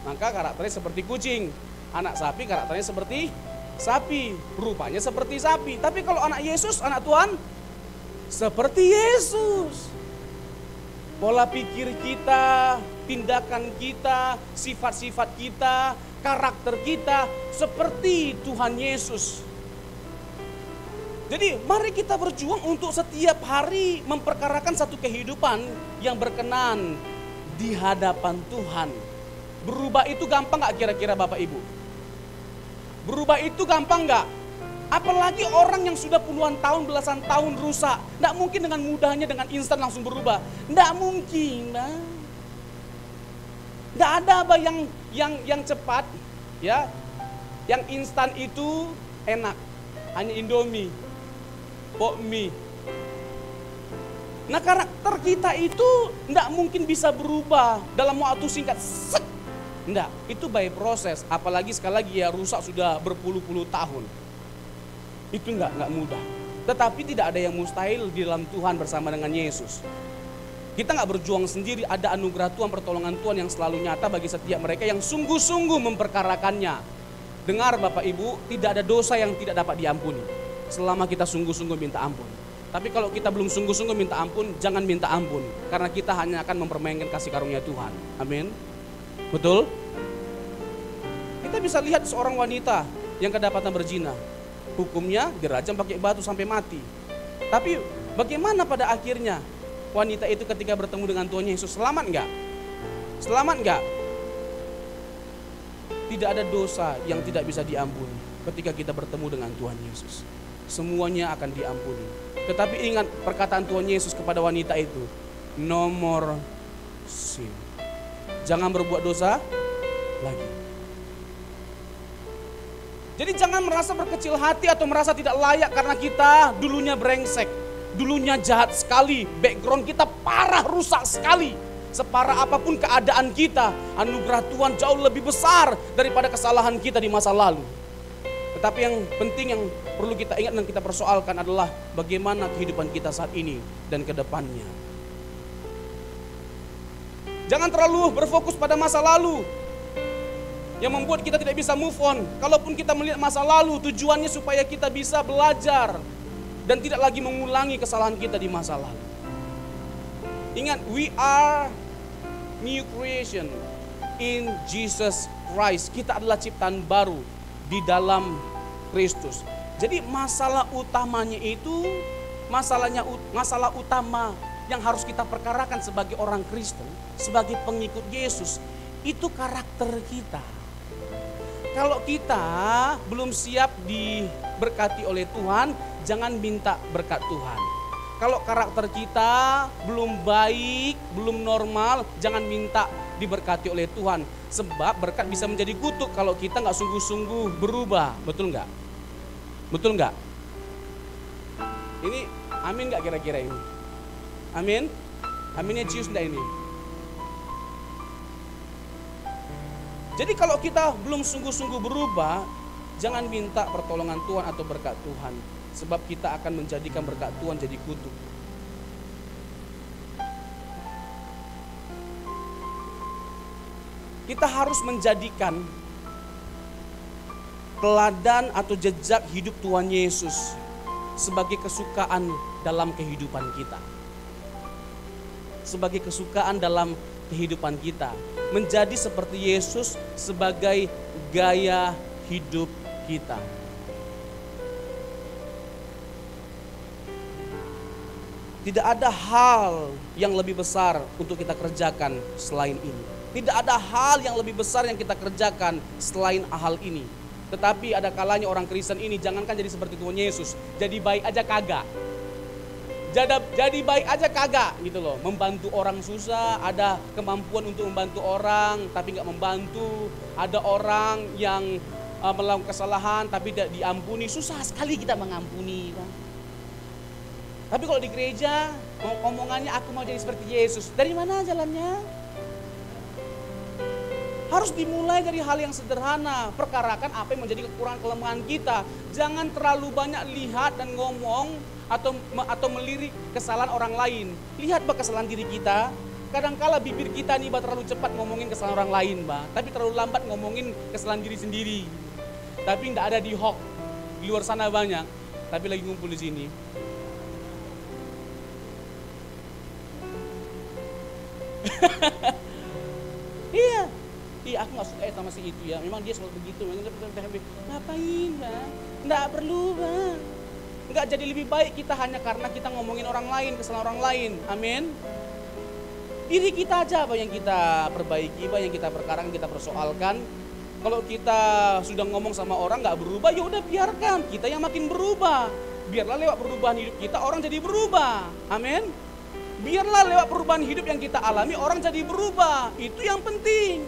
maka karakternya seperti kucing. Anak sapi karakternya seperti sapi. Rupanya seperti sapi. Tapi kalau anak Yesus, anak Tuhan, seperti Yesus. Pola pikir kita, tindakan kita, sifat-sifat kita, karakter kita seperti Tuhan Yesus. Jadi mari kita berjuang untuk setiap hari memperkarakan satu kehidupan yang berkenan di hadapan Tuhan. Berubah itu gampang gak kira-kira Bapak Ibu? Berubah itu gampang gak? Apalagi orang yang sudah puluhan tahun, belasan tahun rusak. Tidak mungkin dengan mudahnya, dengan instan langsung berubah. Tidak mungkin. Tidak ada apa yang cepat. Ya, yang instan itu enak. Hanya Indomie, bakmi. Nah karakter kita itu tidak mungkin bisa berubah dalam waktu singkat. Tidak, itu by proses. Apalagi sekali lagi ya rusak sudah berpuluh-puluh tahun. Itu enggak mudah. Tetapi tidak ada yang mustahil di dalam Tuhan bersama dengan Yesus. Kita enggak berjuang sendiri, ada anugerah Tuhan, pertolongan Tuhan yang selalu nyata bagi setiap mereka yang sungguh-sungguh memperkarakannya. Dengar Bapak Ibu, tidak ada dosa yang tidak dapat diampuni selama kita sungguh-sungguh minta ampun. Tapi kalau kita belum sungguh-sungguh minta ampun, jangan minta ampun. Karena kita hanya akan mempermainkan kasih karunia Tuhan. Amin. Betul? Kita bisa lihat seorang wanita yang kedapatan berzina. Hukumnya dirajam pakai batu sampai mati. Tapi bagaimana pada akhirnya wanita itu ketika bertemu dengan Tuhan Yesus, selamat enggak? Selamat enggak? Tidak ada dosa yang tidak bisa diampuni ketika kita bertemu dengan Tuhan Yesus. Semuanya akan diampuni. Tetapi ingat perkataan Tuhan Yesus kepada wanita itu, no more sin. Jangan berbuat dosa lagi. Jadi jangan merasa berkecil hati atau merasa tidak layak karena kita dulunya brengsek, dulunya jahat sekali, background kita parah rusak sekali. Separah apapun keadaan kita, anugerah Tuhan jauh lebih besar daripada kesalahan kita di masa lalu. Tetapi yang penting yang perlu kita ingat dan kita persoalkan adalah bagaimana kehidupan kita saat ini dan ke depannya. Jangan terlalu berfokus pada masa lalu yang membuat kita tidak bisa move on. Kalaupun kita melihat masa lalu, tujuannya supaya kita bisa belajar dan tidak lagi mengulangi kesalahan kita di masa lalu. Ingat, we are new creation in Jesus Christ. Kita adalah ciptaan baru di dalam Kristus. Jadi masalah utamanya itu, masalah utama yang harus kita perkarakan sebagai orang Kristen, sebagai pengikut Yesus, itu karakter kita. Kalau kita belum siap diberkati oleh Tuhan, jangan minta berkat Tuhan. Kalau karakter kita belum baik, belum normal, jangan minta diberkati oleh Tuhan. Sebab berkat bisa menjadi kutuk kalau kita nggak sungguh-sungguh berubah. Betul nggak? Betul nggak? Ini amin nggak kira-kira ini? Amin? Aminnya cius enggak ini? Jadi kalau kita belum sungguh-sungguh berubah, jangan minta pertolongan Tuhan atau berkat Tuhan. Sebab kita akan menjadikan berkat Tuhan jadi kutuk. Kita harus menjadikan teladan atau jejak hidup Tuhan Yesus sebagai kesukaan dalam kehidupan kita. Sebagai kesukaan dalam kehidupan kita. Menjadi seperti Yesus sebagai gaya hidup kita. Tidak ada hal yang lebih besar untuk kita kerjakan selain ini. Tidak ada hal yang lebih besar yang kita kerjakan selain hal ini. Tetapi ada kalanya orang Kristen ini jangankan jadi seperti Tuhan Yesus, jadi baik aja kagak. Jadi baik aja kagak gitu loh. Membantu orang susah, ada kemampuan untuk membantu orang tapi nggak membantu. Ada orang yang melakukan kesalahan tapi tidak diampuni, susah sekali kita mengampuni, Bang. Tapi kalau di gereja omongannya aku mau jadi seperti Yesus. Dari mana jalannya? Harus dimulai dari hal yang sederhana. Perkarakan apa yang menjadi kekurangan kelemahan kita. Jangan terlalu banyak lihat dan ngomong atau melirik kesalahan orang lain. Lihat bah kesalahan diri kita. Kadangkala bibir kita nih bah terlalu cepat ngomongin kesalahan orang lain bah, tapi terlalu lambat ngomongin kesalahan diri sendiri. Tapi tidak ada di hoax. Di luar sana banyak, tapi lagi ngumpul di sini. Iya, aku gak suka sama si itu ya. Memang dia selalu begitu. Ngapain bang? Nggak perlu bang. Nggak jadi lebih baik kita hanya karena kita ngomongin orang lain, kesalahan orang lain. Amin. Diri kita aja apa yang kita perbaiki, apa yang kita perkarakan, kita persoalkan. Kalau kita sudah ngomong sama orang nggak berubah, ya udah biarkan. Kita yang makin berubah. Biarlah lewat perubahan hidup kita orang jadi berubah. Amin. Biarlah lewat perubahan hidup yang kita alami orang jadi berubah. Itu yang penting.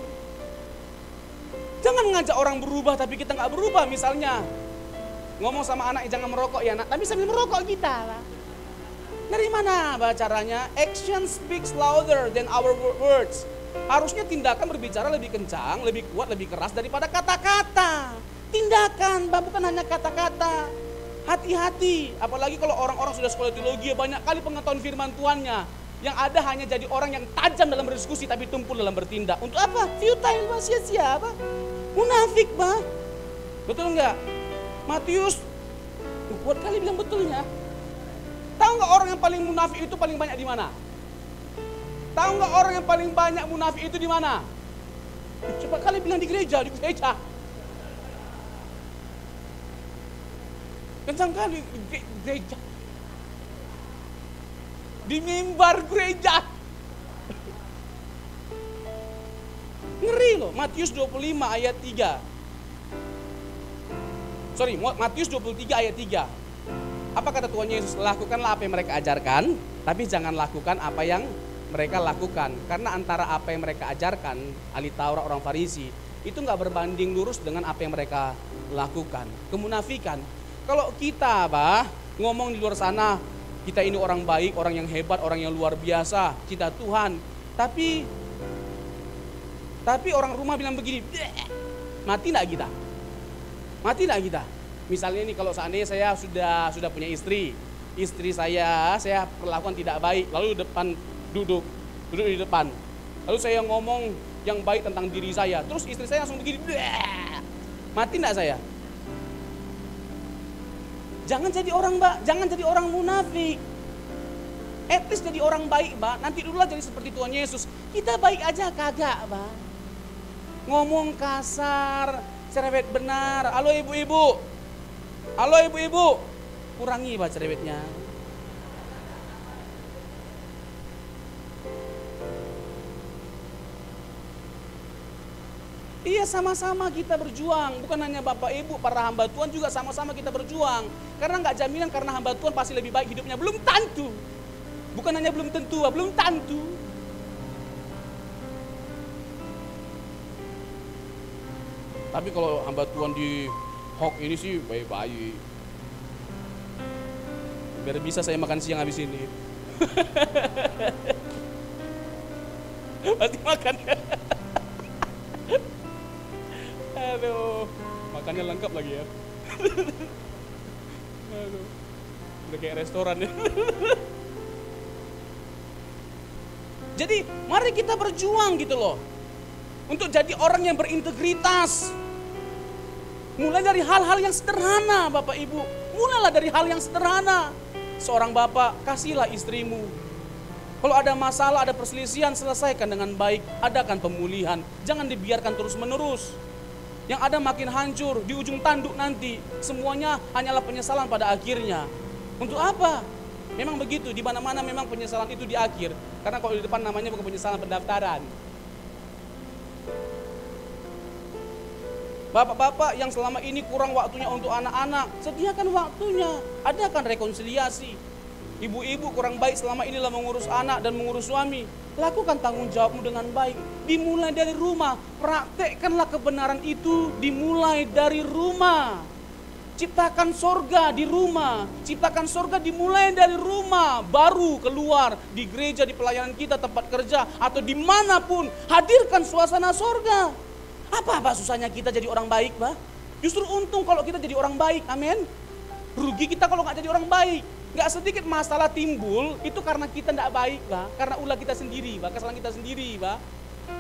Jangan ngajak orang berubah tapi kita nggak berubah. Misalnya ngomong sama anak jangan merokok ya nak, tapi sambil merokok kita lah. Dari mana caranya? Action speaks louder than our words. Harusnya tindakan berbicara lebih kencang, lebih kuat, lebih keras daripada kata-kata. Tindakan, bukan hanya kata-kata. Hati-hati, apalagi kalau orang-orang sudah sekolah teologi banyak kali pengetahuan firman Tuhannya. Yang ada hanya jadi orang yang tajam dalam berdiskusi tapi tumpul dalam bertindak. Untuk apa? Futile, sia-sia apa? Munafik, bah. Betul enggak? Matius, kuat kali bilang betulnya. Tahu nggak orang yang paling munafik itu paling banyak di mana? Tahu nggak orang yang paling banyak munafik itu di mana? Coba kali bilang di gereja, Kencang kali di gereja. Di mimbar gereja. Ngeri loh, Matius 25 ayat 3. Matius 23 ayat 3. Apa kata Tuhan Yesus? Lakukanlah apa yang mereka ajarkan, tapi jangan lakukan apa yang mereka lakukan. Karena antara apa yang mereka ajarkan, ahli Taurat, orang Farisi, itu gak berbanding lurus dengan apa yang mereka lakukan. Kemunafikan. Kalau kita ngomong di luar sana, kita ini orang baik, orang yang hebat, orang yang luar biasa, kita Tuhan. Tapi orang rumah bilang begini, mati gak kita? Mati gak kita? Misalnya ini kalau seandainya saya sudah punya istri saya perlakuan tidak baik, lalu duduk di depan. Lalu saya ngomong yang baik tentang diri saya. Terus istri saya langsung begini, mati enggak saya? Jangan jadi orang, Mbak, jangan jadi orang munafik. At least jadi orang baik, Mbak. Nanti dululah jadi seperti Tuhan Yesus. Kita baik aja kagak, Mbak. Ngomong kasar, cerewet benar. Halo ibu-ibu. Halo ibu-ibu. Kurangi, Mbak, cerewetnya. Iya, sama-sama kita berjuang. Bukan hanya Bapak Ibu, para hamba Tuhan juga sama-sama kita berjuang. Karena nggak jaminan karena hamba Tuhan pasti lebih baik hidupnya. Belum tentu. Bukan hanya belum tentu, belum tentu. Tapi kalau hamba Tuhan di Hok ini sih baik-baik. Biar bisa saya makan siang habis ini. Pasti makan. Aduh, makannya lengkap lagi ya. Aduh, udah kayak restoran ya. Jadi mari kita berjuang gitu loh. Untuk jadi orang yang berintegritas. Mulai dari hal-hal yang sederhana Bapak Ibu. Mulailah dari hal yang sederhana. Seorang bapak, kasihlah istrimu. Kalau ada masalah, ada perselisihan, selesaikan dengan baik. Adakan pemulihan. Jangan dibiarkan terus-menerus. Yang ada makin hancur, di ujung tanduk nanti. Semuanya hanyalah penyesalan pada akhirnya. Untuk apa? Memang begitu, di mana-mana memang penyesalan itu di akhir. Karena kalau di depan namanya bukan penyesalan pendaftaran. Bapak-bapak yang selama ini kurang waktunya untuk anak-anak, sediakan waktunya, adakan rekonsiliasi. Ibu-ibu kurang baik selama ini dalam mengurus anak dan mengurus suami, lakukan tanggung jawabmu dengan baik. Dimulai dari rumah, praktekkanlah kebenaran itu dimulai dari rumah. Ciptakan sorga di rumah, ciptakan sorga dimulai dari rumah, baru keluar di gereja, di pelayanan kita, tempat kerja, atau dimanapun, hadirkan suasana sorga. Apa susahnya kita jadi orang baik, Pak? Justru untung kalau kita jadi orang baik, amin. Rugi kita kalau nggak jadi orang baik. Nggak sedikit masalah timbul, itu karena kita nggak baik, Pak. Karena ulah kita sendiri, Pak. Kesalahan kita sendiri, Pak.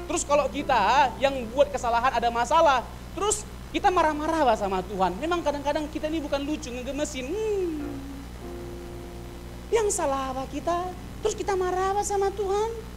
Terus kalau kita yang buat kesalahan ada masalah, terus kita marah-marah, Pak, sama Tuhan. Memang kadang-kadang kita ini bukan lucu, ngegemesin. Yang salah, Pak, kita. Terus kita marah, Pak, sama Tuhan.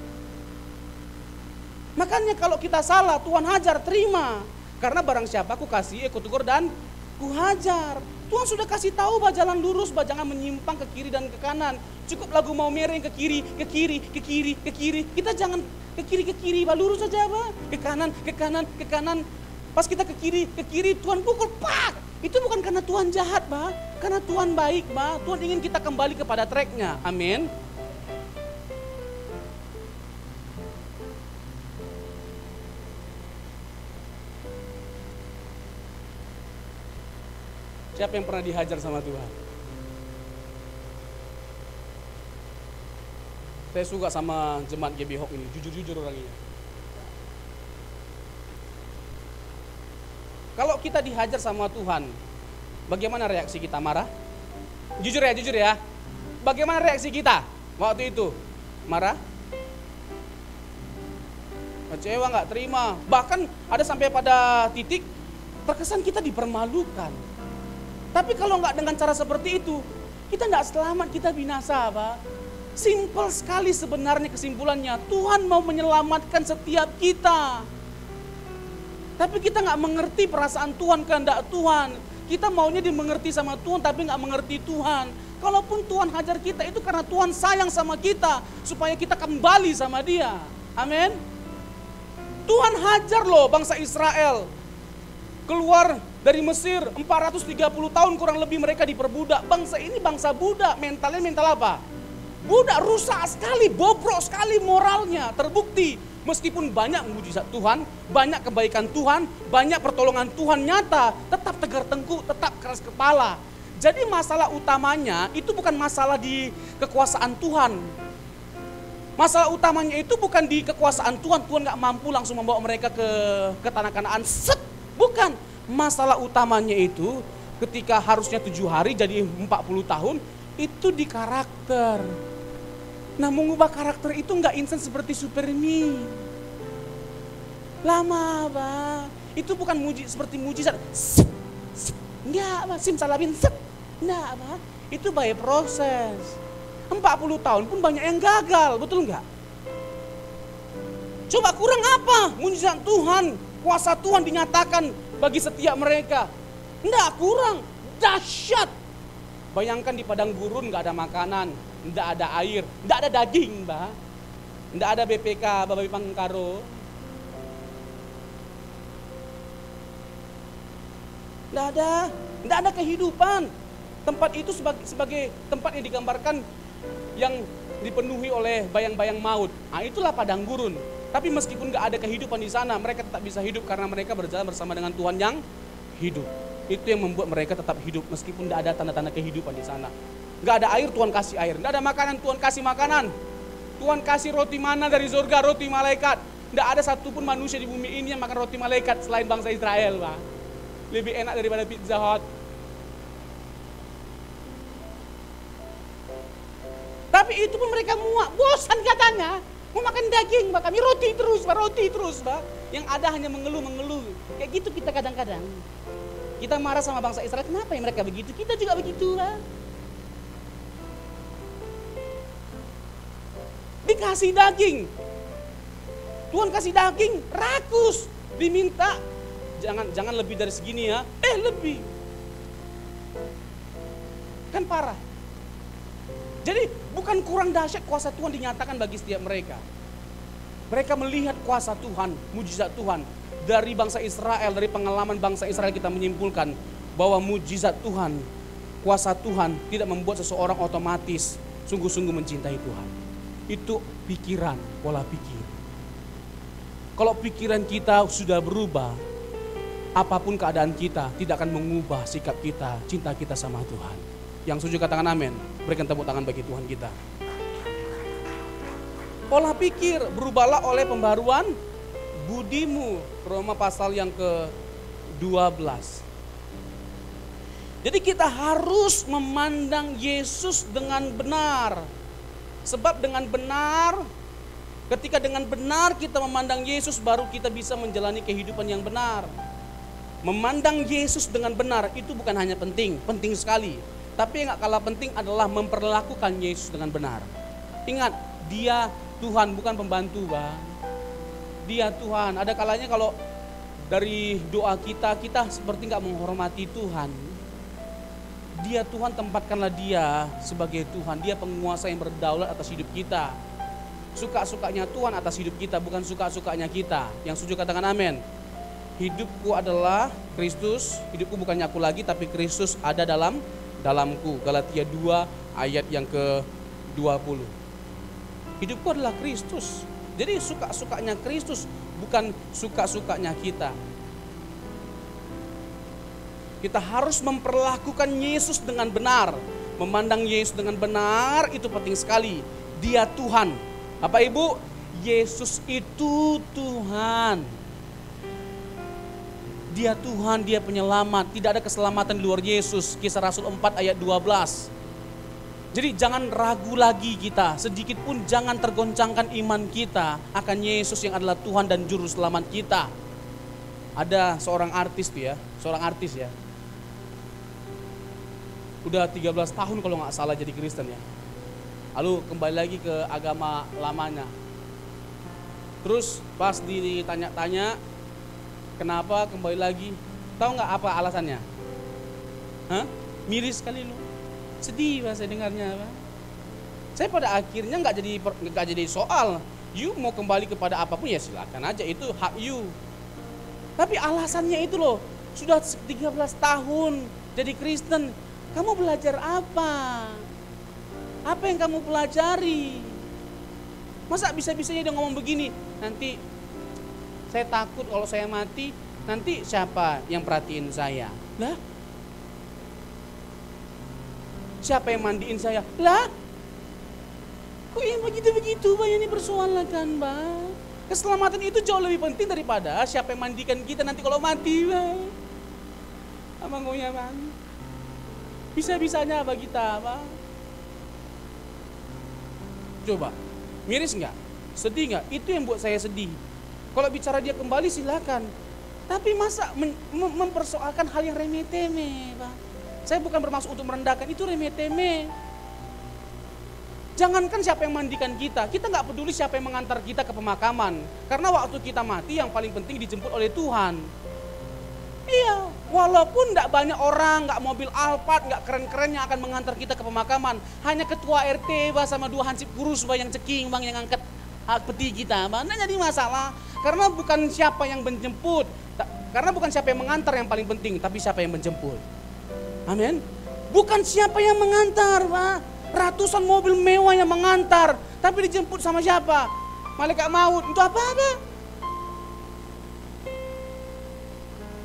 Makanya kalau kita salah, Tuhan hajar, terima. Karena barang siapa ku kasih, ku tegur dan ku hajar. Tuhan sudah kasih tahu bah jalan lurus, bah jangan menyimpang ke kiri dan ke kanan. Cukup lagu mau mereng ke kiri, ke kiri, ke kiri, ke kiri. Kita jangan ke kiri, bah lurus saja bah. Ke kanan, ke kanan, ke kanan. Pas kita ke kiri, Tuhan pukul, pak. Itu bukan karena Tuhan jahat bah. Karena Tuhan baik bah. Tuhan ingin kita kembali kepada tracknya, amin. Siapa yang pernah dihajar sama Tuhan? Saya suka sama jemaat GB Hok ini, jujur-jujur orangnya. Kalau kita dihajar sama Tuhan, bagaimana reaksi kita? Marah? Jujur ya. Bagaimana reaksi kita waktu itu? Marah? Kecewa, nggak terima. Bahkan ada sampai pada titik terkesan kita dipermalukan. Tapi kalau nggak dengan cara seperti itu, kita nggak selamat, kita binasa, Pak. Simpel sekali sebenarnya kesimpulannya. Tuhan mau menyelamatkan setiap kita. Tapi kita nggak mengerti perasaan Tuhan, kehendak Tuhan. Kita maunya dimengerti sama Tuhan, tapi nggak mengerti Tuhan. Kalaupun Tuhan hajar kita, itu karena Tuhan sayang sama kita. Supaya kita kembali sama Dia. Amin. Tuhan hajar loh bangsa Israel. Keluar dari Mesir 430 tahun kurang lebih mereka diperbudak. Bangsa ini bangsa budak, mentalnya mental apa? Budak, rusak sekali, bobrok sekali moralnya. Terbukti meskipun banyak mujizat Tuhan, banyak kebaikan Tuhan, banyak pertolongan Tuhan nyata, tetap tegar tengkuk, tetap keras kepala. Jadi masalah utamanya itu bukan masalah di kekuasaan Tuhan. Masalah utamanya itu bukan di kekuasaan Tuhan. Tuhan gak mampu langsung membawa mereka ke tanah Kanaan. Bukan, masalah utamanya itu ketika harusnya 7 hari jadi 40 tahun, itu di karakter. Nah, mengubah karakter itu nggak instan seperti Superman. Lama, Pak. Itu bukan seperti mujizat. Enggak, Pak. Simsalabim. Enggak, Pak. Itu by proses. 40 tahun pun banyak yang gagal, betul enggak? Coba kurang apa? Mujizat Tuhan, kuasa Tuhan dinyatakan bagi setiap mereka. Enggak kurang, dahsyat. Bayangkan di padang gurun enggak ada makanan, enggak ada air, enggak ada daging, Mbak. Enggak ada BPK, Bapak Pangkaro. Enggak ada kehidupan. Tempat itu sebagai tempat yang digambarkan yang dipenuhi oleh bayang-bayang maut. Nah, itulah padang gurun. Tapi meskipun gak ada kehidupan di sana, mereka tetap bisa hidup karena mereka berjalan bersama dengan Tuhan yang hidup. Itu yang membuat mereka tetap hidup meskipun gak ada tanda-tanda kehidupan di sana. Gak ada air, Tuhan kasih air. Gak ada makanan, Tuhan kasih makanan. Tuhan kasih roti mana dari surga, roti malaikat. Gak ada satupun manusia di bumi ini yang makan roti malaikat selain bangsa Israel, Pak. Lebih enak daripada Pizza Hut. Tapi itu pun mereka muak, bosan katanya. Mau makan daging, Pak. Kami roti terus, Pak. Yang ada hanya mengeluh. Kayak gitu kita kadang-kadang. Kita marah sama bangsa Israel, kenapa ya mereka begitu? Kita juga begitu, Pak. Dikasih daging. Tuhan kasih daging, rakus. Diminta, jangan lebih dari segini ya. Lebih. Kan parah. Jadi bukan kurang dahsyat kuasa Tuhan dinyatakan bagi setiap mereka. Mereka melihat kuasa Tuhan, mujizat Tuhan. Dari bangsa Israel, dari pengalaman bangsa Israel kita menyimpulkan bahwa mujizat Tuhan, kuasa Tuhan tidak membuat seseorang otomatis sungguh-sungguh mencintai Tuhan. Itu pikiran, pola pikir. Kalau pikiran kita sudah berubah, apapun keadaan kita tidak akan mengubah sikap kita, cinta kita sama Tuhan. Yang setuju katakan amin. Berikan tepuk tangan bagi Tuhan kita. Pola pikir, berubahlah oleh pembaruan budimu. Roma pasal yang ke-12. Jadi kita harus memandang Yesus dengan benar. Sebab dengan benar, ketika dengan benar kita memandang Yesus, baru kita bisa menjalani kehidupan yang benar. Memandang Yesus dengan benar itu bukan hanya penting, penting sekali. Tapi yang gak kalah penting adalah memperlakukan Yesus dengan benar. Ingat, dia Tuhan bukan pembantu, Bang. Dia Tuhan. Ada kalanya kalau dari doa kita seperti gak menghormati Tuhan. Dia Tuhan, tempatkanlah dia sebagai Tuhan. Dia penguasa yang berdaulat atas hidup kita. Suka-sukanya Tuhan atas hidup kita, bukan suka-sukanya kita. Yang setuju katakan amin. Hidupku adalah Kristus, hidupku bukannya aku lagi, tapi Kristus ada dalamku. Galatia 2 ayat yang ke-20. Hidupku adalah Kristus. Jadi suka-sukanya Kristus, bukan suka-sukanya kita. Kita harus memperlakukan Yesus dengan benar. Memandang Yesus dengan benar itu penting sekali. Dia Tuhan. Bapak Ibu, Yesus itu Tuhan. Dia Tuhan, dia penyelamat. Tidak ada keselamatan di luar Yesus. Kisah Rasul 4 ayat 12. Jadi jangan ragu lagi kita. Sedikit pun jangan tergoncangkan iman kita akan Yesus yang adalah Tuhan dan Juru Selamat kita. Ada seorang artis tuh ya. Seorang artis ya. Udah 13 tahun kalau gak salah jadi Kristen ya. Lalu kembali lagi ke agama lamanya. Terus pas ditanya-tanya, kenapa kembali lagi? Tahu nggak apa alasannya? Miris sekali lu. Sedih Pak saya dengarnya, Pak. Saya pada akhirnya nggak jadi soal. You mau kembali kepada apapun ya silakan aja, itu hak you. Tapi alasannya itu loh, sudah 13 tahun jadi Kristen, kamu belajar apa? Apa yang kamu pelajari? Masa bisa-bisanya dia ngomong begini, nanti saya takut kalau saya mati, nanti siapa yang perhatiin saya? Lah? Siapa yang mandiin saya? Lah? Kok yang begitu-begitu Pak, ini persoalan kan Pak? Keselamatan itu jauh lebih penting daripada siapa yang mandikan kita nanti kalau mati Pak. Apa ngomongnya Pak? Bisa-bisanya apa kita Pak? Coba, miris nggak? Sedih nggak? Itu yang buat saya sedih. Kalau bicara dia kembali silakan. Tapi masa mempersoalkan hal yang remeh-temeh, Pak. Saya bukan bermaksud untuk merendahkan, itu remeh-temeh. Jangankan siapa yang mandikan kita nggak peduli siapa yang mengantar kita ke pemakaman. Karena waktu kita mati yang paling penting dijemput oleh Tuhan. Iya, walaupun nggak banyak orang, nggak mobil Alphard, nggak keren-keren yang akan mengantar kita ke pemakaman. Hanya ketua RT, Bang, sama 2 hansip kurus, Bang, yang ceking, Bang, yang angkat peti kita, Bang. Nah, jadi masalah. Karena bukan siapa yang menjemput, karena bukan siapa yang mengantar yang paling penting, tapi siapa yang menjemput. Amin. Bukan siapa yang mengantar, Pak. Ratusan mobil mewah yang mengantar, tapi dijemput sama siapa? Malaikat maut. Untuk apa?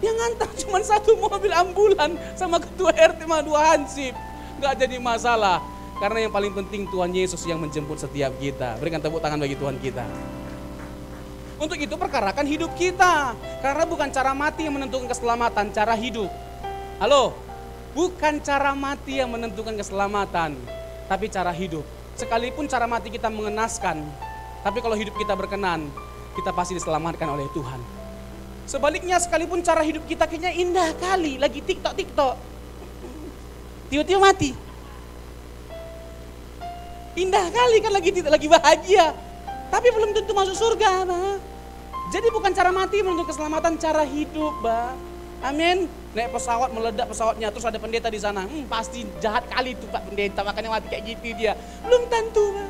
Yang ngantar cuma 1 mobil ambulan sama ketua RT sama 2 hansip. Gak jadi masalah. Karena yang paling penting Tuhan Yesus yang menjemput setiap kita. Berikan tepuk tangan bagi Tuhan kita. Untuk itu perkarakan hidup kita. Karena bukan cara mati yang menentukan keselamatan, cara hidup. Halo? Bukan cara mati yang menentukan keselamatan, tapi cara hidup. Sekalipun cara mati kita mengenaskan, tapi kalau hidup kita berkenan, kita pasti diselamatkan oleh Tuhan. Sebaliknya sekalipun cara hidup kita kayaknya indah kali, lagi TikTok, tiba-tiba mati. Indah kali kan lagi bahagia, tapi belum tentu masuk surga, Bah. Jadi bukan cara mati menentukan keselamatan, cara hidup, Bah. Amin. Naik pesawat, meledak pesawatnya, terus ada pendeta di sana. Pasti jahat kali tuh Pak pendeta, makanya mati kayak gitu dia. Belum tentu, Bah.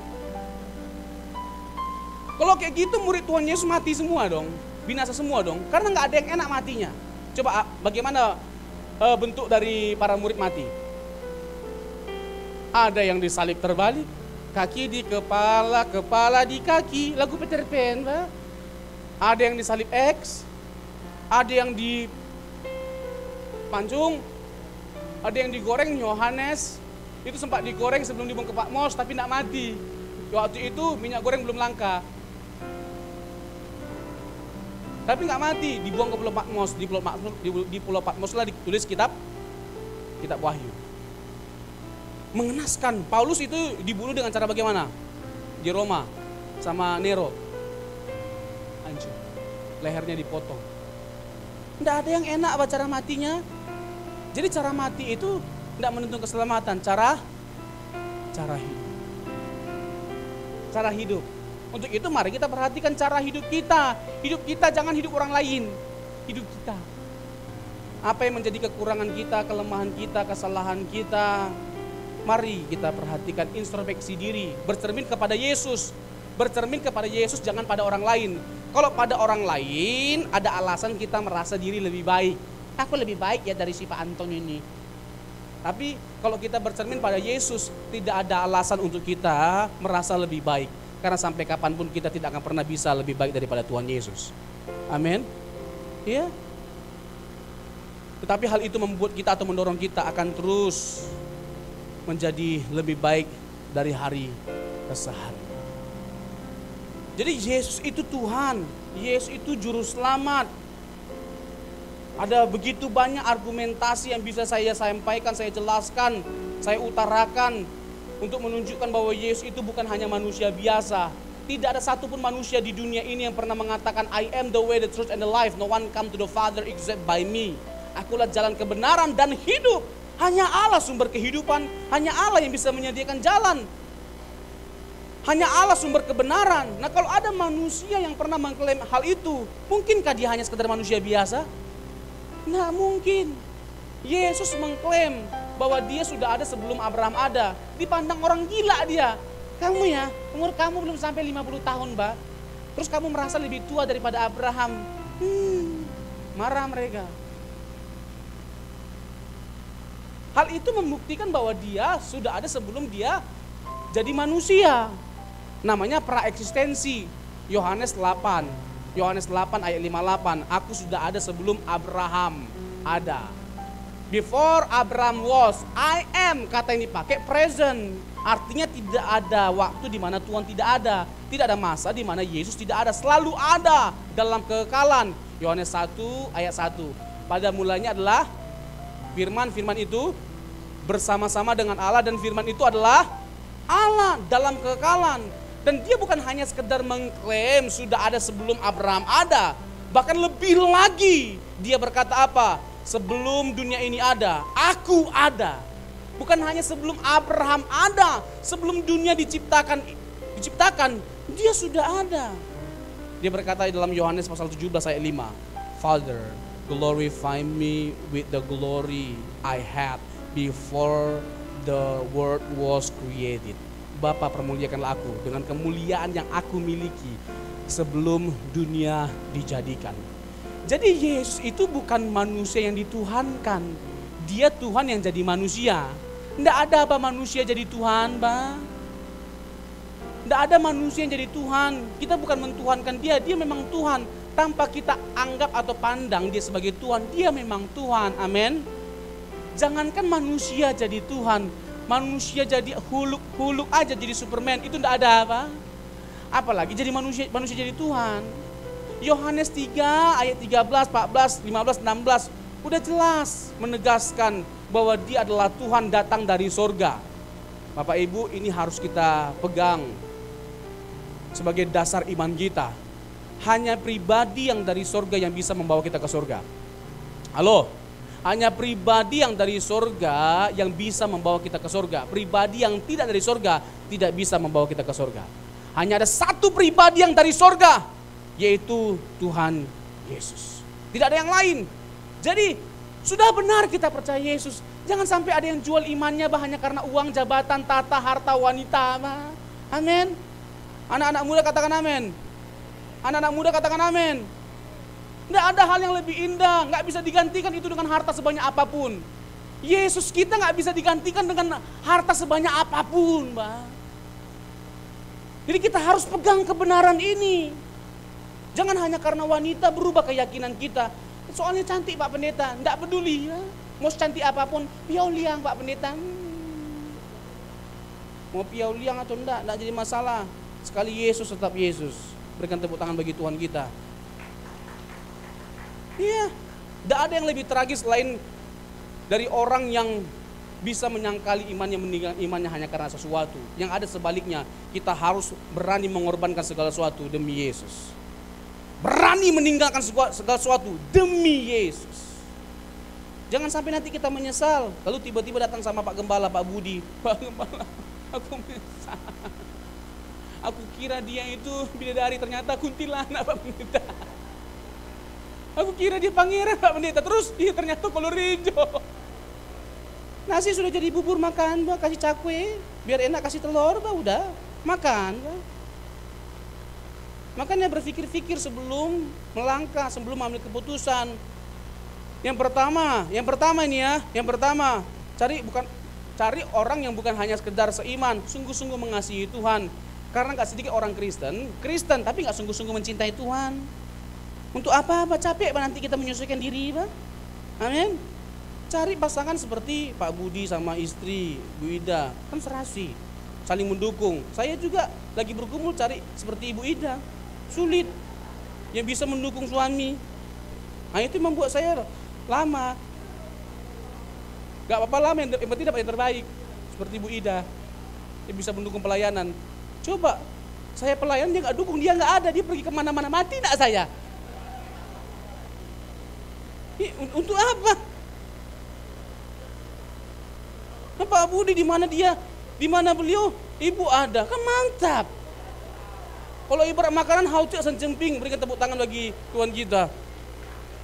Kalau kayak gitu murid Tuhan Yesus mati semua dong. Binasa semua dong, karena nggak ada yang enak matinya. Coba bagaimana bentuk dari para murid mati? Ada yang disalib terbalik, kaki di kepala, kepala di kaki, lagu Peter Pan, Pak. Ada yang disalib X, ada yang dipancung, ada yang digoreng Yohanes. Itu sempat digoreng sebelum dibuang ke Patmos, tapi tidak mati. Waktu itu minyak goreng belum langka. Tapi nggak mati, dibuang ke Pulau Patmos. Di Pulau Patmos lah ditulis kitab Wahyu. Mengenaskan. Paulus itu dibunuh dengan cara bagaimana? Di Roma sama Nero. Hancur. Lehernya dipotong. Nggak ada yang enak apa cara matinya. Jadi cara mati itu nggak menentukan keselamatan, cara hidup. Cara hidup. Untuk itu mari kita perhatikan cara hidup kita. Hidup kita jangan hidup orang lain. Hidup kita. Apa yang menjadi kekurangan kita, kelemahan kita, kesalahan kita. Mari kita perhatikan, introspeksi diri. Bercermin kepada Yesus. Bercermin kepada Yesus, jangan pada orang lain. Kalau pada orang lain ada alasan kita merasa diri lebih baik. Aku lebih baik ya dari si Pak Anton ini. Tapi kalau kita bercermin pada Yesus, tidak ada alasan untuk kita merasa lebih baik. Karena sampai kapanpun kita tidak akan pernah bisa lebih baik daripada Tuhan Yesus. Amin. Ya. Tetapi hal itu membuat kita atau mendorong kita akan terus menjadi lebih baik dari hari ke hari. Jadi Yesus itu Tuhan. Yesus itu juru selamat. Ada begitu banyak argumentasi yang bisa saya sampaikan, saya jelaskan, saya utarakan untuk menunjukkan bahwa Yesus itu bukan hanya manusia biasa. Tidak ada satupun manusia di dunia ini yang pernah mengatakan I am the way, the truth, and the life. No one come to the Father except by me. Akulah jalan kebenaran dan hidup. Hanya Allah sumber kehidupan. Hanya Allah yang bisa menyediakan jalan. Hanya Allah sumber kebenaran. Nah kalau ada manusia yang pernah mengklaim hal itu, mungkinkah dia hanya sekedar manusia biasa? Nggak mungkin. Yesus mengklaim bahwa dia sudah ada sebelum Abraham ada. Dipandang orang gila dia. Kamu ya, umur kamu belum sampai 50 tahun, Mbak. Terus kamu merasa lebih tua daripada Abraham. Marah mereka. Hal itu membuktikan bahwa dia sudah ada sebelum dia jadi manusia. Namanya praeksistensi. Yohanes 8 ayat 58. Aku sudah ada sebelum Abraham ada. Before Abraham was, I am, kata ini pakai present. Artinya tidak ada waktu di mana Tuhan tidak ada. Tidak ada masa di mana Yesus tidak ada. Selalu ada dalam kekekalan. Yohanes 1 ayat 1. Pada mulanya adalah firman. Firman itu bersama-sama dengan Allah dan firman itu adalah Allah dalam kekekalan. Dan dia bukan hanya sekedar mengklaim sudah ada sebelum Abraham ada. Bahkan lebih lagi, dia berkata apa? Sebelum dunia ini ada, aku ada. Bukan hanya sebelum Abraham ada, sebelum dunia diciptakan, dia sudah ada. Dia berkata dalam Yohanes pasal 17 ayat 5, Father, glorify me with the glory I had before the world was created. Bapa, permuliakanlah aku dengan kemuliaan yang aku miliki sebelum dunia dijadikan. Jadi Yesus itu bukan manusia yang dituhankan. Dia Tuhan yang jadi manusia. Tidak ada apa manusia jadi Tuhan, Pak. Tidak ada manusia yang jadi Tuhan. Kita bukan mentuhankan dia, dia memang Tuhan. Tanpa kita anggap atau pandang dia sebagai Tuhan, dia memang Tuhan. Amin. Jangankan manusia jadi Tuhan, manusia jadi huluk aja jadi Superman, itu tidak ada apa. Apalagi jadi manusia jadi Tuhan. Yohanes 3 ayat 13, 14, 15, 16 udah jelas menegaskan bahwa dia adalah Tuhan datang dari sorga. Bapak Ibu, ini harus kita pegang sebagai dasar iman kita. Hanya pribadi yang dari sorga yang bisa membawa kita ke sorga. Halo? Hanya pribadi yang dari sorga yang bisa membawa kita ke sorga. Pribadi yang tidak dari sorga tidak bisa membawa kita ke sorga. Hanya ada satu pribadi yang dari sorga, yaitu Tuhan Yesus. Tidak ada yang lain. Jadi sudah benar kita percaya Yesus. Jangan sampai ada yang jual imannya hanya karena uang, jabatan, tata, harta, wanita. Amin. Anak-anak muda katakan amin. Anak-anak muda katakan amin. Tidak ada hal yang lebih indah, nggak bisa digantikan itu dengan harta sebanyak apapun. Yesus kita nggak bisa digantikan dengan harta sebanyak apapun, Mbak. Jadi kita harus pegang kebenaran ini. Jangan hanya karena wanita berubah keyakinan kita. Soalnya cantik Pak Pendeta, nggak peduli ya. Mau cantik apapun, piau liang Pak Pendeta. Mau piau liang atau enggak jadi masalah. Sekali Yesus tetap Yesus. Berikan tepuk tangan bagi Tuhan kita. Iya, tidak ada yang lebih tragis lain dari orang yang bisa menyangkali imannya, meninggal imannya hanya karena sesuatu. Yang ada sebaliknya, kita harus berani mengorbankan segala sesuatu demi Yesus. Berani meninggalkan segala sesuatu demi Yesus. Jangan sampai nanti kita menyesal. Lalu tiba-tiba datang sama Pak Gembala, Pak Budi. Pak Gembala, aku menyesal. Aku kira dia itu bidadari, ternyata kuntilanak Pak Pendeta. Aku kira dia pangeran Pak Pendeta, terus dia ternyata kolor hijau. Nasi sudah jadi bubur, makan Pak, kasih cakwe, biar enak, kasih telur Pak, udah makan Pak. Makanya berpikir-pikir sebelum melangkah, sebelum mengambil keputusan. Yang pertama ini ya, cari orang yang bukan hanya sekedar seiman, sungguh-sungguh mengasihi Tuhan. Karena gak sedikit orang Kristen tapi gak sungguh-sungguh mencintai Tuhan. Untuk apa? Capek Pak nanti kita menyesuaikan diri Pak. Amin. Cari pasangan seperti Pak Budi sama istri Bu Ida, kan serasi, saling mendukung. Saya juga lagi bergumul cari seperti Ibu Ida, sulit, yang bisa mendukung suami. Nah itu membuat saya lama. Gak apa-apa lama, yang penting dapat yang terbaik. Seperti Bu Ida, yang bisa mendukung pelayanan. Coba, saya pelayan dia gak dukung, dia gak ada, dia pergi kemana-mana, mati gak saya? Untuk apa? Pak Budi di mana dia? Di mana beliau? Ibu ada, kan mantap. Kalau ibarat makanan haucek sencemping, berikan tepuk tangan bagi Tuhan kita.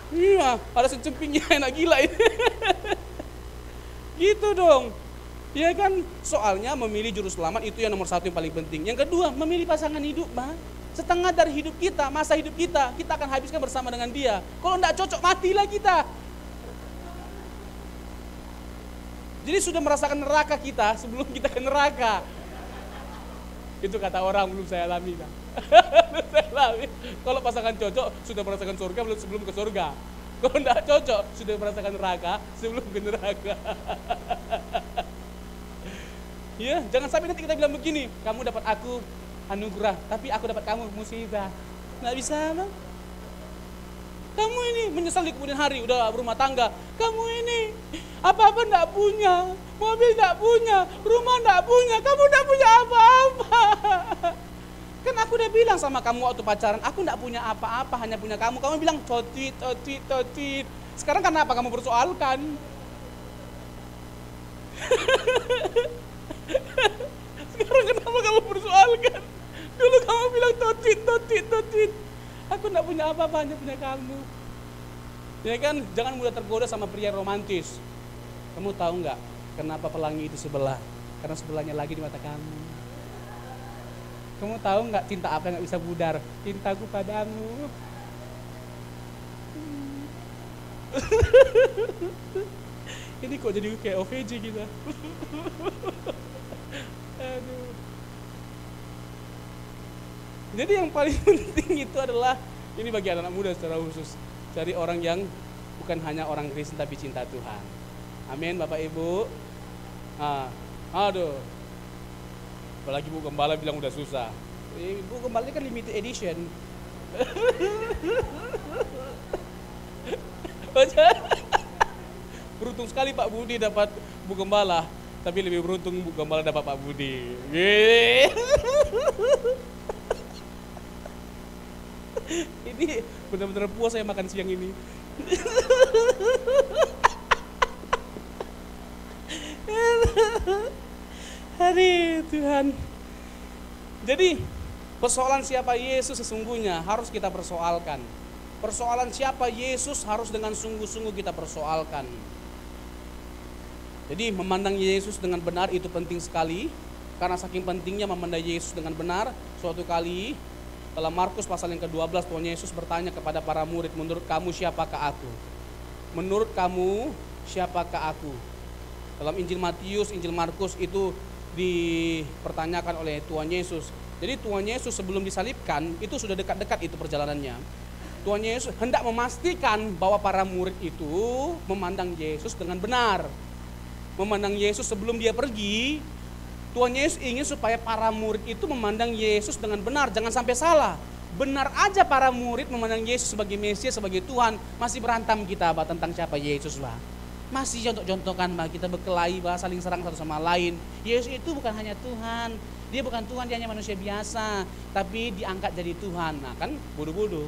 Iya, ada sencempingnya enak gila ini. Gitu dong. Ya kan, soalnya memilih juru selamat itu yang nomor satu yang paling penting. Yang kedua, memilih pasangan hidup, Pak. Setengah dari hidup kita, masa hidup kita akan habiskan bersama dengan dia. Kalau enggak cocok, matilah kita. Jadi sudah merasakan neraka kita sebelum kita ke neraka. Itu kata orang, belum saya alami. Kan? Belum saya alami. Kalau pasangan cocok, sudah merasakan surga sebelum ke surga. Kalau enggak cocok, sudah merasakan neraka sebelum ke neraka. Ya, jangan sampai nanti kita bilang begini, kamu dapat aku anugerah, tapi aku dapat kamu musibah. Nggak bisa, Bang. Kamu ini menyesal di kemudian hari, udah berumah tangga. Kamu ini apa-apa nggak punya, mobil nggak punya, rumah nggak punya, kamu nggak punya apa-apa. sama kamu waktu pacaran, aku enggak punya apa-apa, hanya punya kamu. Kamu bilang totit. Sekarang kenapa kamu persoalkan? Sekarang kenapa kamu persoalkan? Dulu kamu bilang totit. Aku enggak punya apa-apa, hanya punya kamu. Ya kan, jangan mudah tergoda sama pria romantis. Kamu tahu nggak kenapa pelangi itu sebelah? Karena sebelahnya lagi di mata kamu. Kamu tahu nggak cinta apa yang nggak bisa pudar? Cintaku padamu. Ini kok jadi kayak OVJ kita. Aduh. Jadi yang paling penting itu adalah, ini bagi anak muda secara khusus, cari orang yang bukan hanya orang Kristen tapi cinta Tuhan. Amin Bapak Ibu. Aduh. Apalagi Bu Gembala bilang udah susah. Bu Gembala ini kan limited edition. Beruntung sekali Pak Budi dapat Bu Gembala, tapi lebih beruntung Bu Gembala dapat Pak Budi. Ini benar-benar puas saya makan siang ini. Hari Tuhan. Jadi persoalan siapa Yesus sesungguhnya harus kita persoalkan. Persoalan siapa Yesus harus dengan sungguh-sungguh kita persoalkan. Jadi memandang Yesus dengan benar itu penting sekali. Karena saking pentingnya memandang Yesus dengan benar, suatu kali dalam Markus pasal yang ke-12 Tuhan Yesus bertanya kepada para murid, menurut kamu siapakah aku? Menurut kamu siapakah aku? Dalam Injil Matius, Injil Markus itu dipertanyakan oleh Tuhan Yesus. Jadi Tuhan Yesus sebelum disalibkan itu sudah dekat-dekat itu perjalanannya. Tuhan Yesus hendak memastikan bahwa para murid itu memandang Yesus dengan benar. Memandang Yesus sebelum dia pergi, Tuhan Yesus ingin supaya para murid itu memandang Yesus dengan benar, jangan sampai salah. Benar aja para murid memandang Yesus sebagai Mesias, sebagai Tuhan, masih berantam kita bah, tentang siapa Yesus bah. Masih contoh-contohkan bah, kita berkelahi bah, saling serang satu sama lain. Yesus itu bukan hanya Tuhan, dia bukan Tuhan, dia hanya manusia biasa, tapi diangkat jadi Tuhan. Nah kan bodoh-bodoh.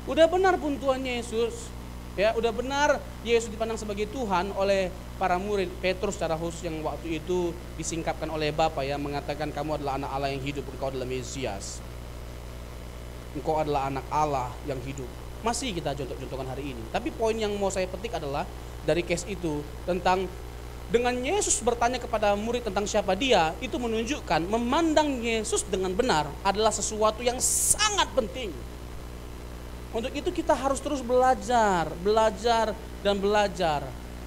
Udah benar pun Tuhan Yesus, ya udah benar Yesus dipandang sebagai Tuhan oleh para murid. Petrus secara khusus yang waktu itu disingkapkan oleh Bapa ya, mengatakan kamu adalah anak Allah yang hidup, engkau adalah Mesias, engkau adalah anak Allah yang hidup. Masih kita contoh-contohkan hari ini. Tapi poin yang mau saya petik adalah dari case itu tentang dengan Yesus bertanya kepada murid tentang siapa dia, itu menunjukkan memandang Yesus dengan benar adalah sesuatu yang sangat penting. Untuk itu kita harus terus belajar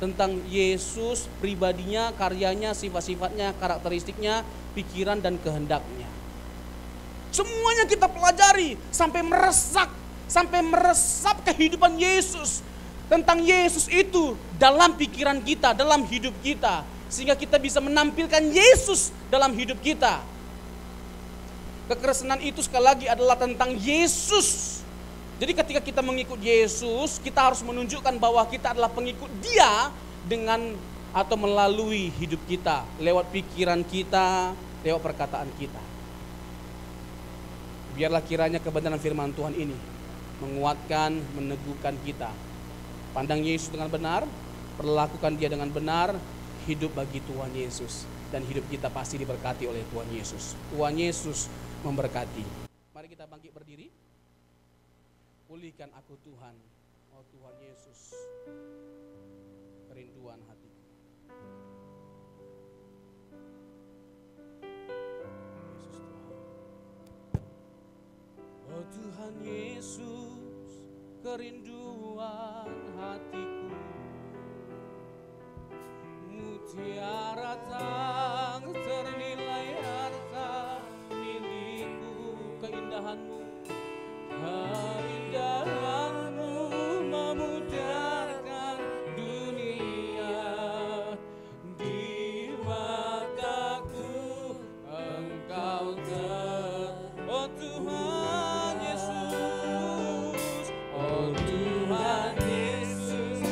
tentang Yesus, pribadinya, karyanya, sifat-sifatnya, karakteristiknya, pikiran dan kehendaknya. Semuanya kita pelajari sampai meresap kehidupan Yesus. Tentang Yesus itu dalam pikiran kita, dalam hidup kita. Sehingga kita bisa menampilkan Yesus dalam hidup kita. Kekristenan itu sekali lagi adalah tentang Yesus. Jadi ketika kita mengikut Yesus, kita harus menunjukkan bahwa kita adalah pengikut Dia dengan atau melalui hidup kita, lewat pikiran kita, lewat perkataan kita. Biarlah kiranya kebenaran firman Tuhan ini menguatkan, meneguhkan kita. Pandang Yesus dengan benar, perlakukan Dia dengan benar, hidup bagi Tuhan Yesus. Dan hidup kita pasti diberkati oleh Tuhan Yesus. Tuhan Yesus memberkati. Mari kita bangkit berdiri. Pulihkan aku Tuhan, oh Tuhan Yesus, kerinduan hatiku. Yesus Tuhan. Oh Tuhan Yesus, kerinduan hatiku. Mutiara tak ternilai harta milikku, keindahanmu. Keindahanmu memudarkan dunia, di mataku engkau oh Tuhan Yesus, oh Tuhan Yesus,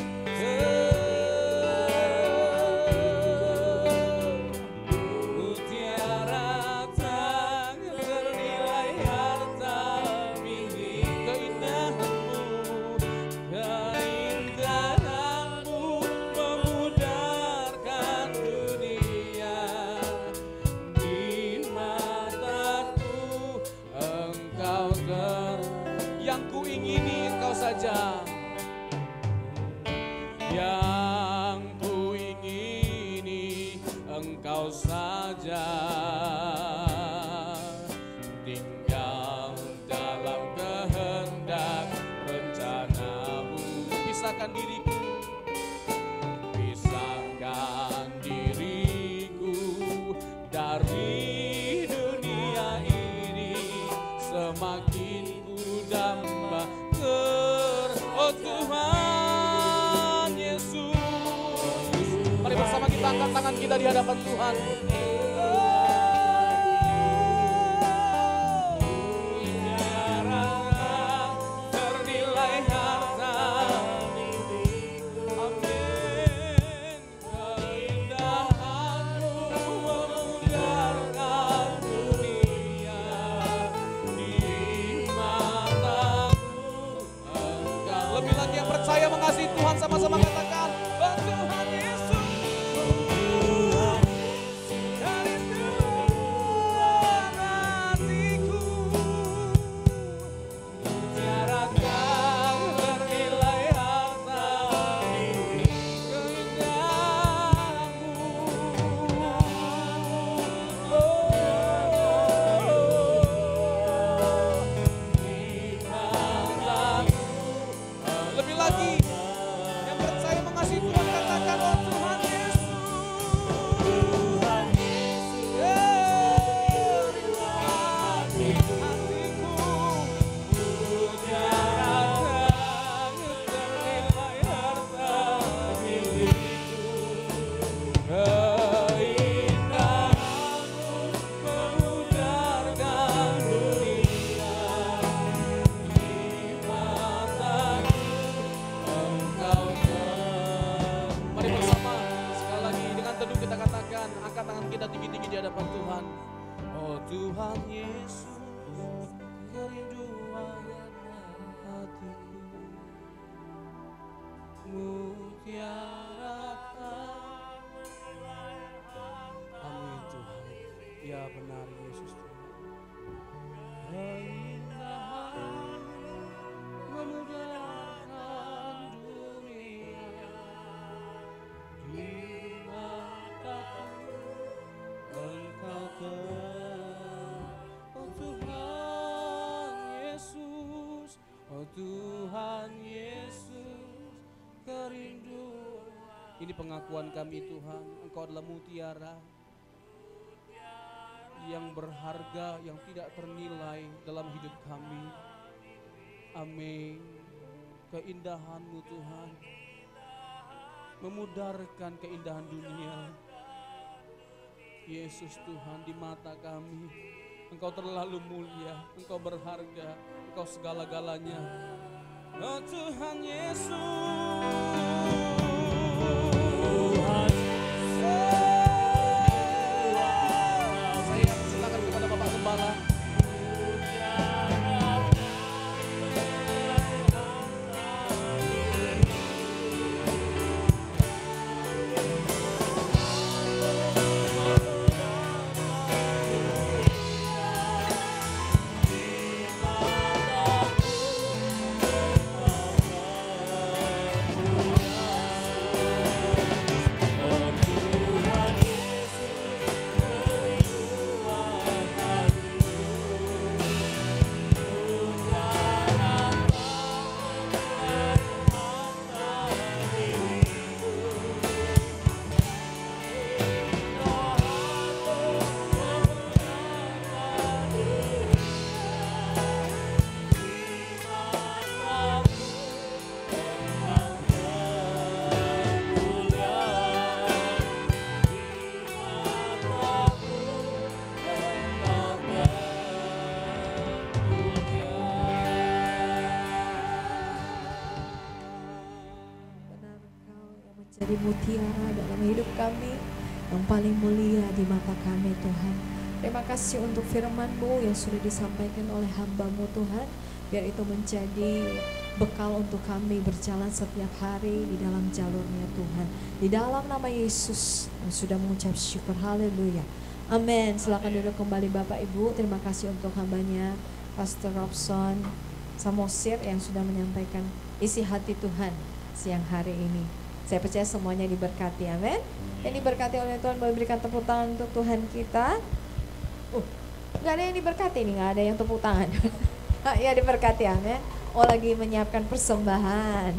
saja, tinggal dalam kehendak rencanamu. Pisahkan diriku, pisahkan diriku dari dunia ini, semakin ku damba oh Tuhan Yesus. Mari bersama kita angkat tangan kita di hadapan Tuhan. Mengasihi Tuhan, sama-sama katakan, oh Tuhan Yesus, dari Tuhan hatiku, tiadakan ternilai harta keindahanmu. Lebih lagi, yang percaya mengasihi Tuhan katakan, oh Tuhan Yesus, hatiku, tiadakan ternilai harta milikku, keindahanmu memudarkan dunia di mataku. Mari bersama sekali lagi dengan teduh kita katakan, angkat tangan kita tinggi-tinggi di hadapan Tuhan. Oh Tuhan Yesus, kerinduan hatiku, mutiarakan. Amin Tuhan. Ya benar Yesus Tuhan. Keindahan memudarkan dunia di mataku, Engkau oh Tuhan Yesus, oh Tuhan Yesus, kerinduan. Ini pengakuan kami Tuhan, Engkau adalah mutiara yang berharga, yang tidak ternilai dalam hidup kami. Amin. Keindahan-Mu Tuhan memudarkan keindahan dunia. Yesus Tuhan, di mata kami Engkau terlalu mulia, Engkau berharga, Engkau segala-galanya. Oh Tuhan Yesus, saya silakan kepada Bapak Gembala. Jadi mutiara dalam hidup kami, yang paling mulia di mata kami Tuhan. Terima kasih untuk firman-Mu yang sudah disampaikan oleh hamba-Mu Tuhan. Biar itu menjadi bekal untuk kami berjalan setiap hari di dalam jalurnya Tuhan. Di dalam nama Yesus yang sudah mengucap syukur, haleluya. Amin. Silakan duduk kembali Bapak Ibu. Terima kasih untuk hambanya Pastor Robson Samosir yang sudah menyampaikan isi hati Tuhan siang hari ini. Saya percaya semuanya diberkati, amin. Yang diberkati oleh Tuhan, boleh berikan tepuk tangan untuk Tuhan kita. Nggak ada yang diberkati nih, nggak ada yang tepuk tangan. Ya diberkati, amin. Oh, lagi menyiapkan persembahan.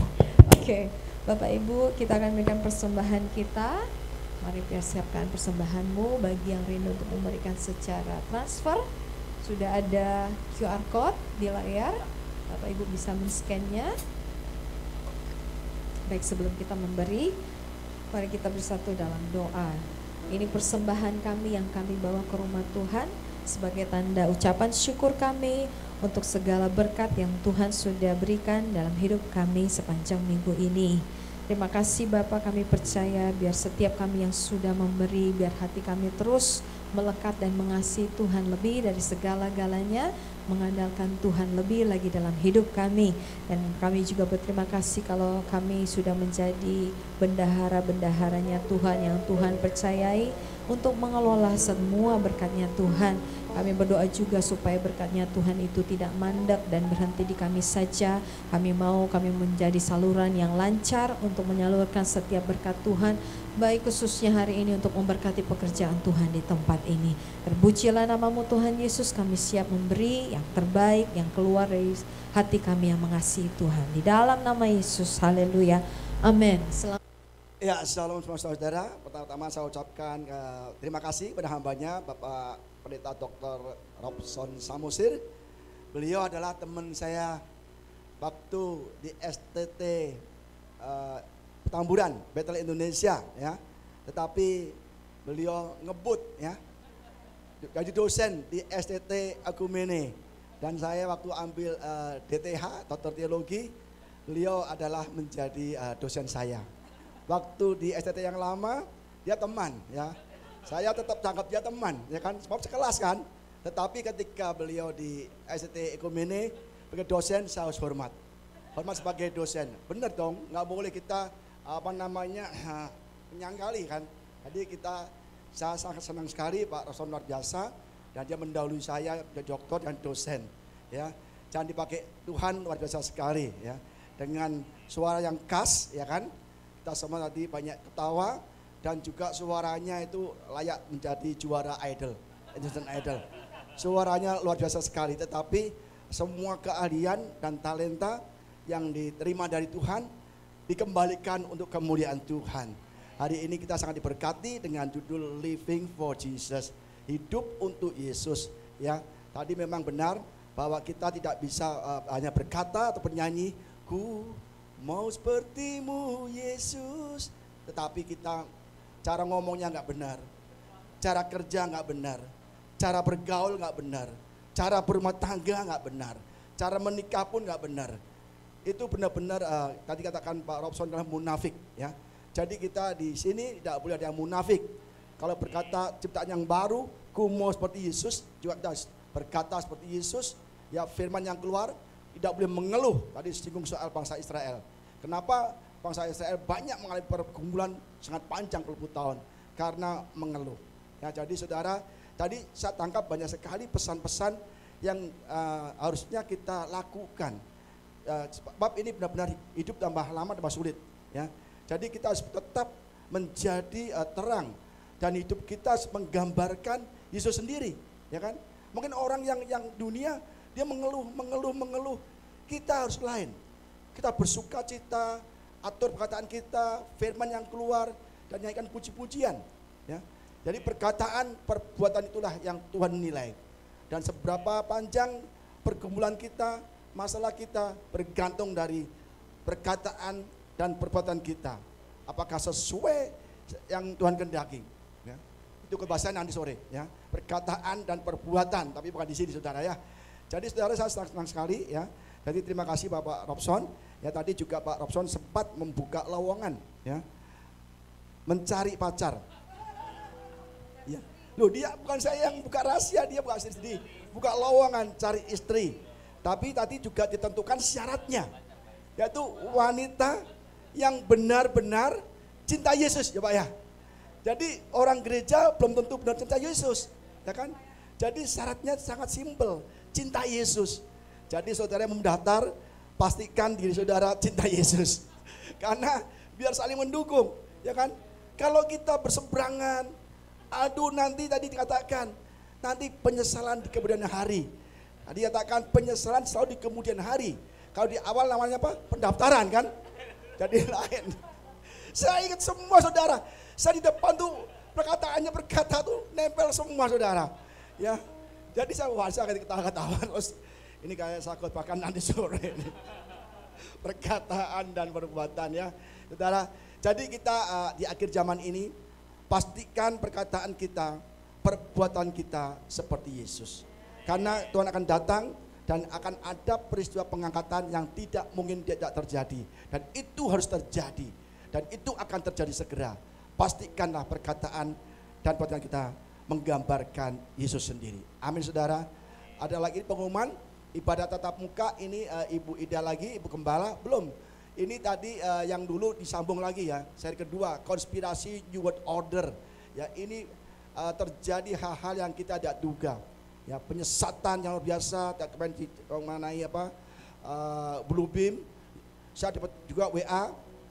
Oke, Bapak Ibu, kita akan memberikan persembahan kita. Mari persiapkan persembahanmu. Bagi yang rindu untuk memberikan secara transfer, sudah ada QR code di layar. Bapak Ibu bisa men-scan-nya. Baik, sebelum kita memberi, mari kita bersatu dalam doa. Ini persembahan kami yang kami bawa ke rumah Tuhan sebagai tanda ucapan syukur kami untuk segala berkat yang Tuhan sudah berikan dalam hidup kami sepanjang minggu ini. Terima kasih Bapa, kami percaya biar setiap kami yang sudah memberi, biar hati kami terus melekat dan mengasihi Tuhan lebih dari segala-galanya, mengandalkan Tuhan lebih lagi dalam hidup kami. Dan kami juga berterima kasih kalau kami sudah menjadi bendahara-bendaharanya Tuhan yang Tuhan percayai untuk mengelola semua berkatnya Tuhan. Kami berdoa juga supaya berkatnya Tuhan itu tidak mandek dan berhenti di kami saja. Kami menjadi saluran yang lancar untuk menyalurkan setiap berkat Tuhan, baik khususnya hari ini untuk memberkati pekerjaan Tuhan di tempat ini. Terpujilah namamu Tuhan Yesus, kami siap memberi yang terbaik yang keluar dari hati kami yang mengasihi Tuhan. Di dalam nama Yesus, haleluya, amin. Ya, shalom semua saudara. Pertama-tama saya ucapkan terima kasih pada hambanya Bapak Pendeta Dr. Robson Samosir. Beliau adalah teman saya waktu di STT Petamburan, Bethel Indonesia ya. Tetapi beliau ngebut ya. Jadi dosen di STT Agumene. Dan saya waktu ambil DTH, Doktor Teologi, beliau adalah menjadi dosen saya. Waktu di STT yang lama, dia teman ya. Saya tetap anggap dia teman, ya kan, sebab sekelas kan. Tetapi ketika beliau di STT Agumene sebagai dosen, saya harus hormat sebagai dosen. Benar dong, nggak boleh kita menyangkali kan. Jadi saya sangat senang sekali Pak Robson luar biasa, dan dia mendahului saya jadi doktor dan dosen. Ya, jangan dipakai Tuhan luar biasa sekali ya. Dengan suara yang khas, ya kan. Kita semua tadi banyak ketawa. Dan juga suaranya itu layak menjadi juara Indonesian Idol. Suaranya luar biasa sekali, tetapi semua keahlian dan talenta yang diterima dari Tuhan dikembalikan untuk kemuliaan Tuhan. Hari ini kita sangat diberkati dengan judul Living for Jesus, hidup untuk Yesus. Ya, tadi memang benar bahwa kita tidak bisa hanya berkata atau bernyanyi, ku mau sepertimu Yesus, tetapi kita cara ngomongnya nggak benar, cara kerja nggak benar, cara bergaul nggak benar, cara berumah tangga nggak benar, cara menikah pun nggak benar. Itu benar-benar tadi katakan Pak Robson adalah munafik ya. Jadi kita di sini tidak boleh ada yang munafik. Kalau berkata ciptaan yang baru, ku mau seperti Yesus, juga kita berkata seperti Yesus. Ya, firman yang keluar tidak boleh mengeluh. Tadi singgung soal bangsa Israel. Kenapa bangsa Israel banyak mengalami pergumulan sangat panjang puluh tahun karena mengeluh. Ya, jadi saudara, tadi saya tangkap banyak sekali pesan-pesan yang harusnya kita lakukan. Sebab ini benar-benar hidup tambah lama tambah sulit. Ya, jadi kita harus tetap menjadi terang dan hidup kita menggambarkan Yesus sendiri. Ya kan? Mungkin orang yang dunia dia mengeluh. Kita harus lain. Kita bersuka cita, atur perkataan kita, firman yang keluar, dan nyanyikan puji-pujian. Ya. Jadi perkataan, perbuatan itulah yang Tuhan nilai. Dan seberapa panjang pergumulan kita, masalah kita bergantung dari perkataan dan perbuatan kita. Apakah sesuai yang Tuhan kehendaki? Ya. Itu kebahasan nanti sore. Ya. Perkataan dan perbuatan, tapi bukan di sini saudara ya. Jadi saudara, saya senang sekali ya. Jadi terima kasih Bapak Robson. Ya, tadi juga Pak Robson sempat membuka lowongan ya, mencari pacar. Ya. Loh, dia bukan saya yang buka rahasia, dia buka sendiri, buka lowongan cari istri. Tapi tadi juga ditentukan syaratnya, yaitu wanita yang benar-benar cinta Yesus ya Pak ya. Jadi orang gereja belum tentu benar cinta Yesus, ya kan? Jadi syaratnya sangat simpel, cinta Yesus. Jadi saudara yang mendaftar, pastikan diri saudara cinta Yesus. Karena biar saling mendukung, ya kan? Kalau kita berseberangan, aduh nanti tadi dikatakan, nanti penyesalan di kemudian hari. Tadi dikatakan penyesalan selalu di kemudian hari. Kalau di awal namanya apa? Pendaftaran kan? Jadi lain. Saya ingat semua saudara, saya di depan tuh perkataannya berkata tuh nempel semua saudara. Ya, jadi saya ketawa-ketawa terus ini kayak sakut bahkan nanti sore ini. Perkataan dan perbuatan ya, saudara. Jadi kita di akhir zaman ini pastikan perkataan kita, perbuatan kita seperti Yesus. Karena Tuhan akan datang dan akan ada peristiwa pengangkatan yang tidak mungkin tidak terjadi. Dan itu harus terjadi. Dan itu akan terjadi segera. Pastikanlah perkataan dan perbuatan kita menggambarkan Yesus sendiri. Amin saudara. Ada lagi pengumuman ibadah tatap muka ini Ibu Ida lagi, Ibu Gembala belum. Ini tadi yang dulu disambung lagi ya. Seri kedua, konspirasi New World Order. Ya ini terjadi hal-hal yang kita tidak duga. Ya penyesatan yang luar biasa, kemarin mengenai apa Blue Beam. Saya dapat juga WA,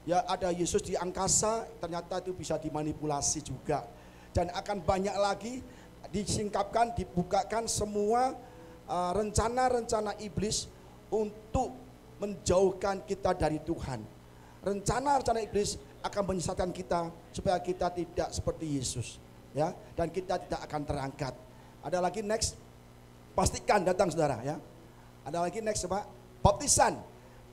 ya ada Yesus di angkasa, ternyata itu bisa dimanipulasi juga. Dan akan banyak lagi disingkapkan, dibukakan semua rencana-rencana iblis untuk menjauhkan kita dari Tuhan. Rencana-rencana iblis akan menyesatkan kita supaya kita tidak seperti Yesus, ya, dan kita tidak akan terangkat. Ada lagi next, pastikan datang saudara ya. Ada lagi next Pak, baptisan.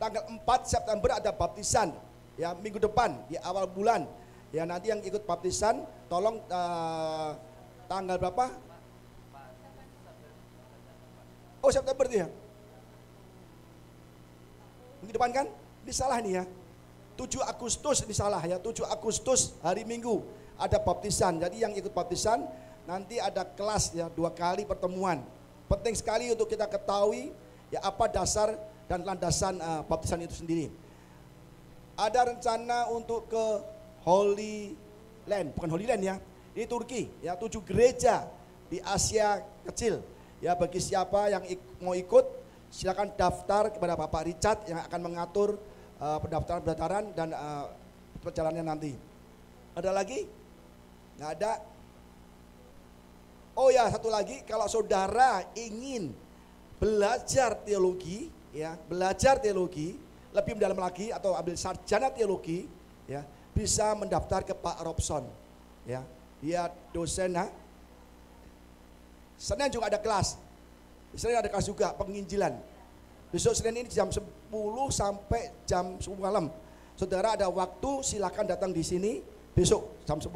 Tanggal 4 September ada baptisan ya, minggu depan di awal bulan. Ya nanti yang ikut baptisan tolong tanggal berapa? Oh September itu ya. Minggu depan kan? Ini salah nih ya. 7 Agustus ini salah ya. 7 Agustus hari Minggu ada baptisan. Jadi yang ikut baptisan nanti ada kelas ya, 2 kali pertemuan. Penting sekali untuk kita ketahui ya apa dasar dan landasan baptisan itu sendiri. Ada rencana untuk ke Holy Land, bukan Holy Land ya, di Turki ya, 7 gereja di Asia Kecil. Ya bagi siapa yang mau ikut silakan daftar kepada Bapak Richard yang akan mengatur pendaftaran dan perjalanannya nanti. Ada lagi? Nggak ada. Oh ya satu lagi, kalau saudara ingin belajar teologi, ya belajar teologi lebih mendalam lagi atau ambil sarjana teologi, ya bisa mendaftar ke Pak Robson, ya dia dosen. Senin juga ada kelas, Senin ada kelas juga penginjilan. Besok Senin ini jam 10 sampai jam 10 malam. Saudara ada waktu silakan datang di sini besok jam 10.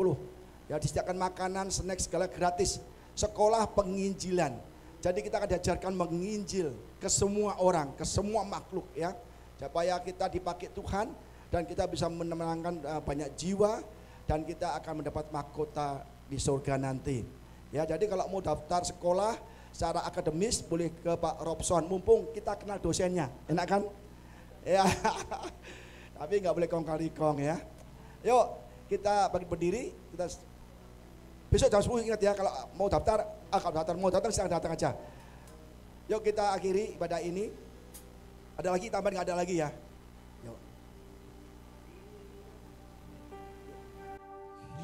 Ya disediakan makanan, snack segala gratis. Sekolah penginjilan. Jadi kita akan diajarkan menginjil ke semua orang, ke semua makhluk ya. Supaya kita dipakai Tuhan dan kita bisa memenangkan banyak jiwa dan kita akan mendapat mahkota di surga nanti. Ya, jadi kalau mau daftar sekolah secara akademis boleh ke Pak Robson, mumpung kita kenal dosennya. Enak kan? Ya. Tapi nggak boleh kong-kali-kong ya. Yuk, kita berdiri, kita besok jam 10 ingat ya, kalau mau daftar, kalau mau datang silahkan datang aja. Yuk kita akhiri ibadah ini. Ada lagi tambahan, nggak ada lagi ya? Yuk.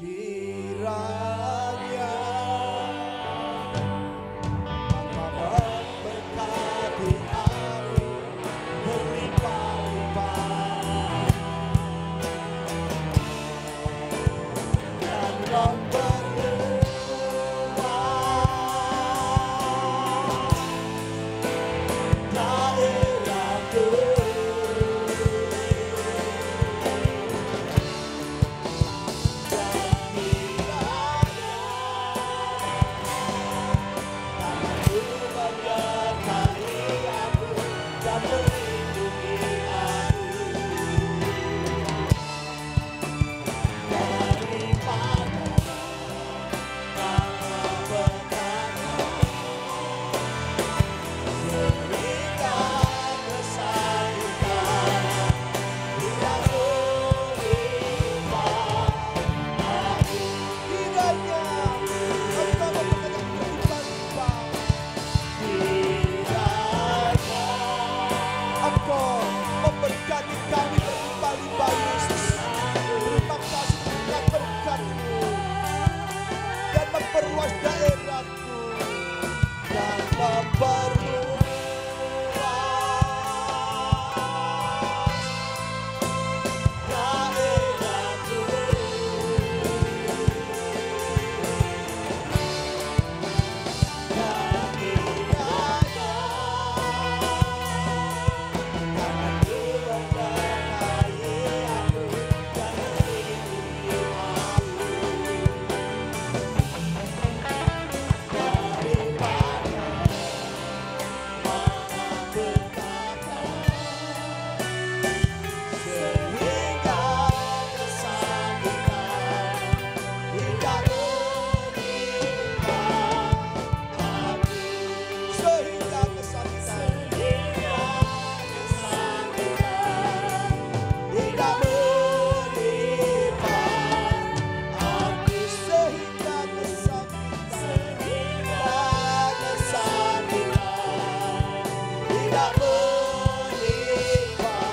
Kiranya Tuhan berkati aku berlimpah-limpah dan memperluas tidak menimpang.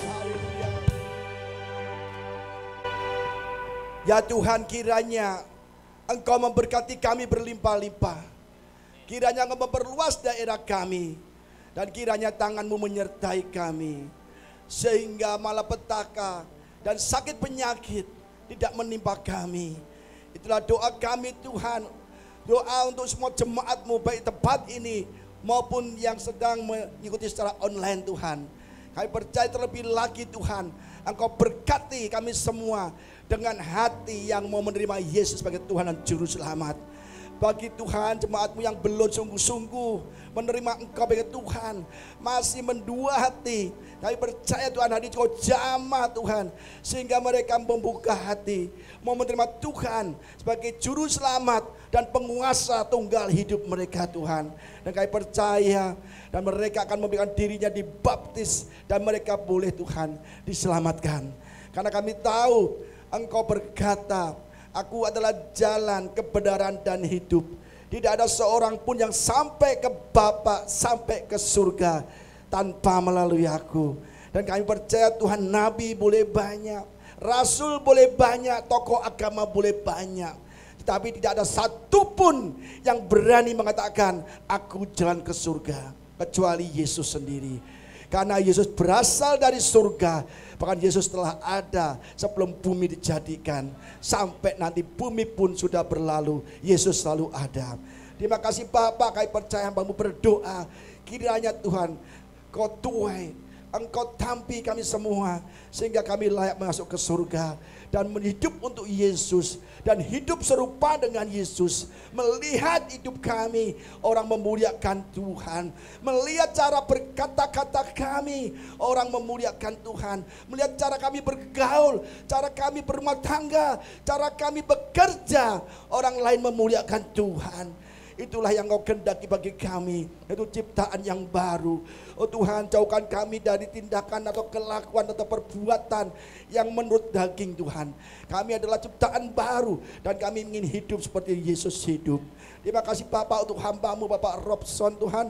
Haleluya. Ya Tuhan, kiranya Engkau memberkati kami berlimpah-limpah. Kiranya Engkau memperluas daerah kami. Dan kiranya tangan-Mu menyertai kami. Sehingga malapetaka dan sakit penyakit tidak menimpa kami. Itulah doa kami Tuhan. Doa untuk semua jemaat-Mu baik tempat ini maupun yang sedang mengikuti secara online Tuhan. Kami percaya terlebih lagi Tuhan, Engkau berkati kami semua dengan hati yang mau menerima Yesus sebagai Tuhan dan Juru Selamat. Bagi Tuhan jemaat-Mu yang belum sungguh-sungguh menerima Engkau sebagai Tuhan, masih mendua hati, kami percaya Tuhan hari Engkau jamah Tuhan, sehingga mereka membuka hati, mau menerima Tuhan sebagai Juru Selamat dan penguasa tunggal hidup mereka Tuhan. Dan kami percaya dan mereka akan memberikan dirinya dibaptis dan mereka boleh Tuhan diselamatkan. Karena kami tahu Engkau berkata, Aku adalah jalan, kebenaran, dan hidup. Tidak ada seorang pun yang sampai ke Bapa, sampai ke surga tanpa melalui aku. Dan kami percaya Tuhan, nabi boleh banyak, rasul boleh banyak, tokoh agama boleh banyak. Tetapi tidak ada satupun yang berani mengatakan, aku jalan ke surga, kecuali Yesus sendiri. Karena Yesus berasal dari surga, bahkan Yesus telah ada sebelum bumi dijadikan. Sampai nanti bumi pun sudah berlalu, Yesus selalu ada. Terima kasih Bapa, kami percaya Hamba-Mu berdoa, kiranya Tuhan Kau tuai, Engkau tampi kami semua, sehingga kami layak masuk ke surga dan hidup untuk Yesus, dan hidup serupa dengan Yesus. Melihat hidup kami, orang memuliakan Tuhan. Melihat cara berkata-kata kami, orang memuliakan Tuhan. Melihat cara kami bergaul, cara kami berumah tangga, cara kami bekerja, orang lain memuliakan Tuhan. Itulah yang Kau kehendaki bagi kami, itu ciptaan yang baru. Oh Tuhan, jauhkan kami dari tindakan atau kelakuan atau perbuatan yang menurut daging Tuhan. Kami adalah ciptaan baru dan kami ingin hidup seperti Yesus hidup. Terima kasih Bapak untuk hamba-Mu Bapak Robson Tuhan.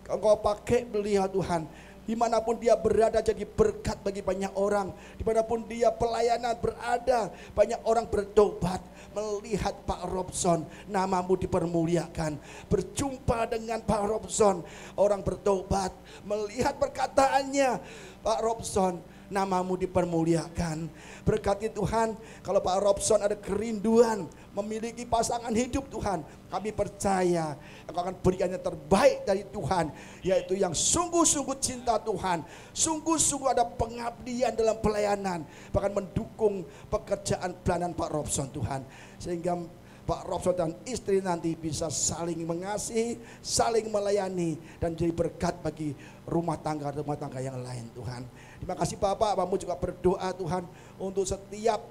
Engkau pakai beliau Tuhan. Dimanapun dia berada jadi berkat bagi banyak orang. Dimanapun dia pelayanan berada, banyak orang bertobat. Melihat Pak Robson, nama-Mu dipermuliakan. Berjumpa dengan Pak Robson, orang bertobat. Melihat perkataannya, Pak Robson, nama-Mu dipermuliakan. Berkati Tuhan, kalau Pak Robson ada kerinduan memiliki pasangan hidup Tuhan, kami percaya Engkau akan berikan yang terbaik dari Tuhan, yaitu yang sungguh-sungguh cinta Tuhan, sungguh-sungguh ada pengabdian dalam pelayanan, bahkan mendukung pekerjaan pelayanan Pak Robson Tuhan, sehingga Pak Robson dan istri nanti bisa saling mengasihi, saling melayani, dan jadi berkat bagi rumah tangga yang lain Tuhan. Terima kasih Bapak, Hamba-Mu juga berdoa Tuhan untuk setiap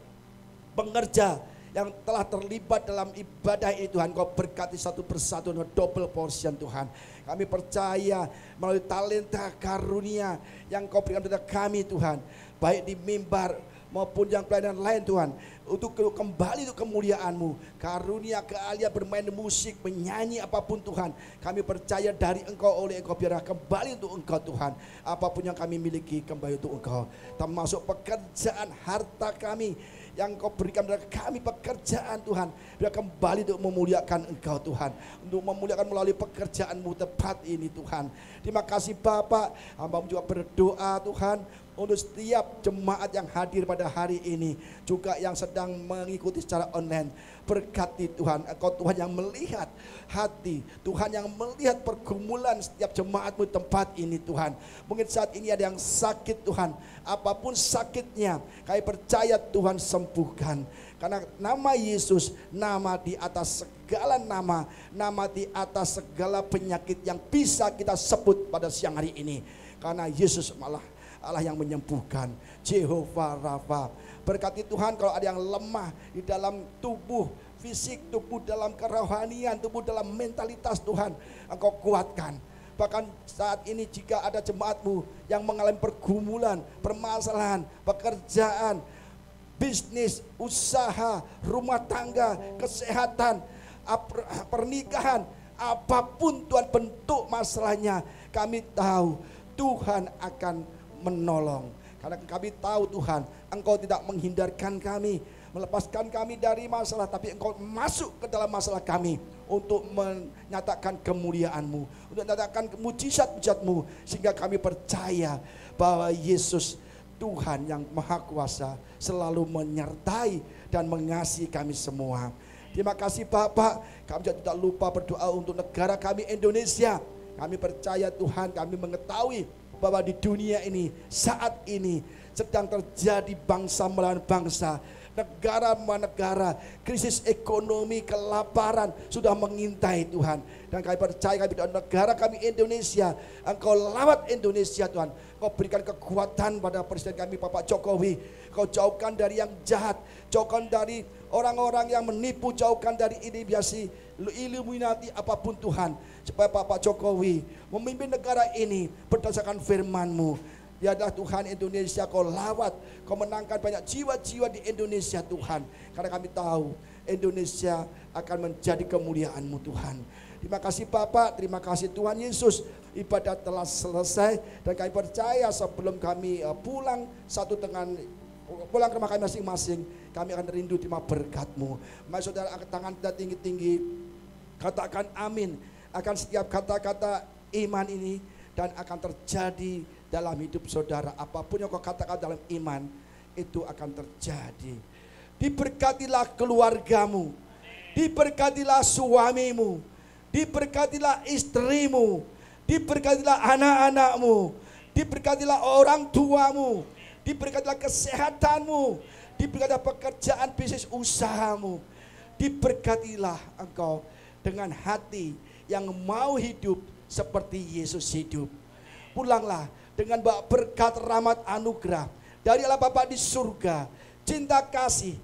pengerja yang telah terlibat dalam ibadah ini Tuhan. Kau berkati satu persatu dengan double portion Tuhan. Kami percaya melalui talenta karunia yang Kau berikan kepada kami Tuhan, baik di mimbar maupun yang pelayanan lain Tuhan, untuk kembali untuk kemuliaan-Mu, karunia keahlian bermain musik, menyanyi apapun Tuhan, kami percaya dari Engkau, oleh Engkau, biarlah kembali untuk Engkau Tuhan. Apapun yang kami miliki kembali untuk Engkau, termasuk pekerjaan, harta kami yang Kau berikan kepada kami, pekerjaan Tuhan, biar kembali untuk memuliakan Engkau Tuhan, untuk memuliakan melalui pekerjaan-Mu tepat ini Tuhan. Terima kasih Bapak, Hamba-Mu juga berdoa Tuhan untuk setiap jemaat yang hadir pada hari ini, juga yang sedang mengikuti secara online. Berkati Tuhan, Engkau Tuhan yang melihat hati, Tuhan yang melihat pergumulan setiap jemaat-Mu tempat ini Tuhan. Mungkin saat ini ada yang sakit Tuhan, apapun sakitnya, kami percaya Tuhan sembuhkan. Karena nama Yesus, nama di atas segala nama, nama di atas segala penyakit yang bisa kita sebut pada siang hari ini. Karena Yesus malah Allah yang menyembuhkan, Jehovah Rafa. Berkati Tuhan, kalau ada yang lemah di dalam tubuh fisik, tubuh dalam kerohanian, tubuh dalam mentalitas Tuhan, Engkau kuatkan. Bahkan saat ini jika ada jemaat-Mu yang mengalami pergumulan, permasalahan, pekerjaan, bisnis, usaha, rumah tangga, kesehatan, pernikahan, apapun Tuhan bentuk masalahnya, kami tahu Tuhan akan menolong. Karena kami tahu Tuhan, Engkau tidak menghindarkan kami, melepaskan kami dari masalah, tapi Engkau masuk ke dalam masalah kami untuk menyatakan kemuliaan-Mu, untuk menyatakan mujizat-mujizat-Mu, sehingga kami percaya bahwa Yesus Tuhan yang Maha Kuasa selalu menyertai dan mengasihi kami semua. Terima kasih Bapak, kami juga tidak lupa berdoa untuk negara kami Indonesia. Kami percaya Tuhan, kami mengetahui bahwa di dunia ini saat ini sedang terjadi bangsa melawan bangsa, negara melawan negara, krisis ekonomi, kelaparan sudah mengintai Tuhan. Dan kami percaya kami doa negara kami Indonesia, Engkau lawat Indonesia Tuhan. Kau berikan kekuatan pada Presiden kami Bapak Jokowi. Kau jauhkan dari yang jahat, jauhkan dari orang-orang yang menipu, jauhkan dari intimidasi, Illuminati apapun Tuhan. Supaya Bapak Jokowi memimpin negara ini berdasarkan firman-Mu. Ya adalah Tuhan Indonesia Kau lawat, Kau menangkan banyak jiwa-jiwa di Indonesia Tuhan. Karena kami tahu Indonesia akan menjadi kemuliaan-Mu Tuhan. Terima kasih Bapak, terima kasih Tuhan Yesus. Ibadat telah selesai dan kami percaya sebelum kami pulang pulang ke rumah kami masing-masing, kami akan rindu terima berkat-Mu. Mari saudara angkat tangan kita tinggi-tinggi, katakan amin akan setiap kata-kata iman ini, dan akan terjadi dalam hidup saudara. Apapun yang kau katakan dalam iman, itu akan terjadi. Diberkatilah keluargamu, diberkatilah suamimu, diberkatilah istrimu, diberkatilah anak-anakmu, diberkatilah orang tuamu, diberkatilah kesehatanmu, diberkatilah pekerjaan bisnis usahamu. Diberkatilah engkau dengan hati yang mau hidup seperti Yesus hidup. Pulanglah dengan berkat rahmat anugerah dari Allah Bapa di surga, cinta kasih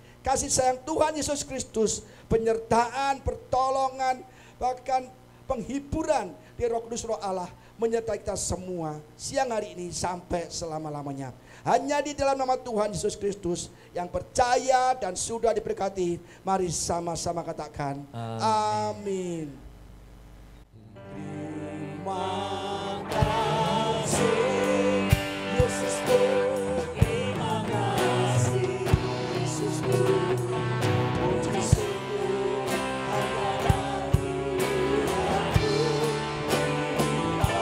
sayang Tuhan Yesus Kristus, penyertaan, pertolongan, bahkan penghiburan di Roh Kudus Roh Allah menyertai kita semua siang hari ini sampai selama-lamanya. Hanya di dalam nama Tuhan Yesus Kristus yang percaya dan sudah diberkati, mari sama-sama katakan amin. Terima kasih Yesusku, terima kasih Yesusku, puji syukur hanya dari Tuhanku. Terima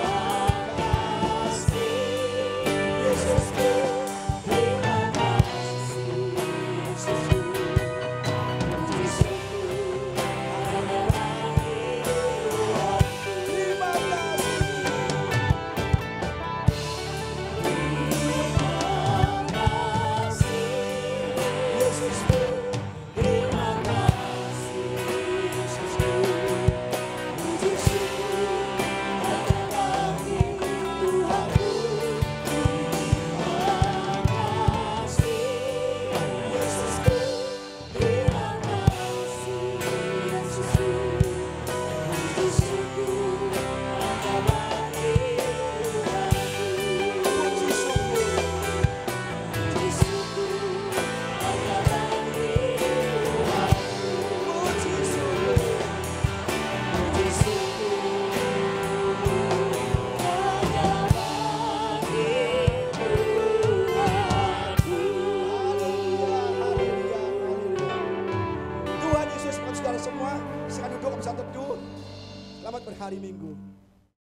kasih Yesusku, terima kasih Yesusku, puji syukur hanya dari Tuhanku. Terima Tuhan Yesus, saudara semua, silakan duduk, bisa teduh. Selamat berhari Minggu.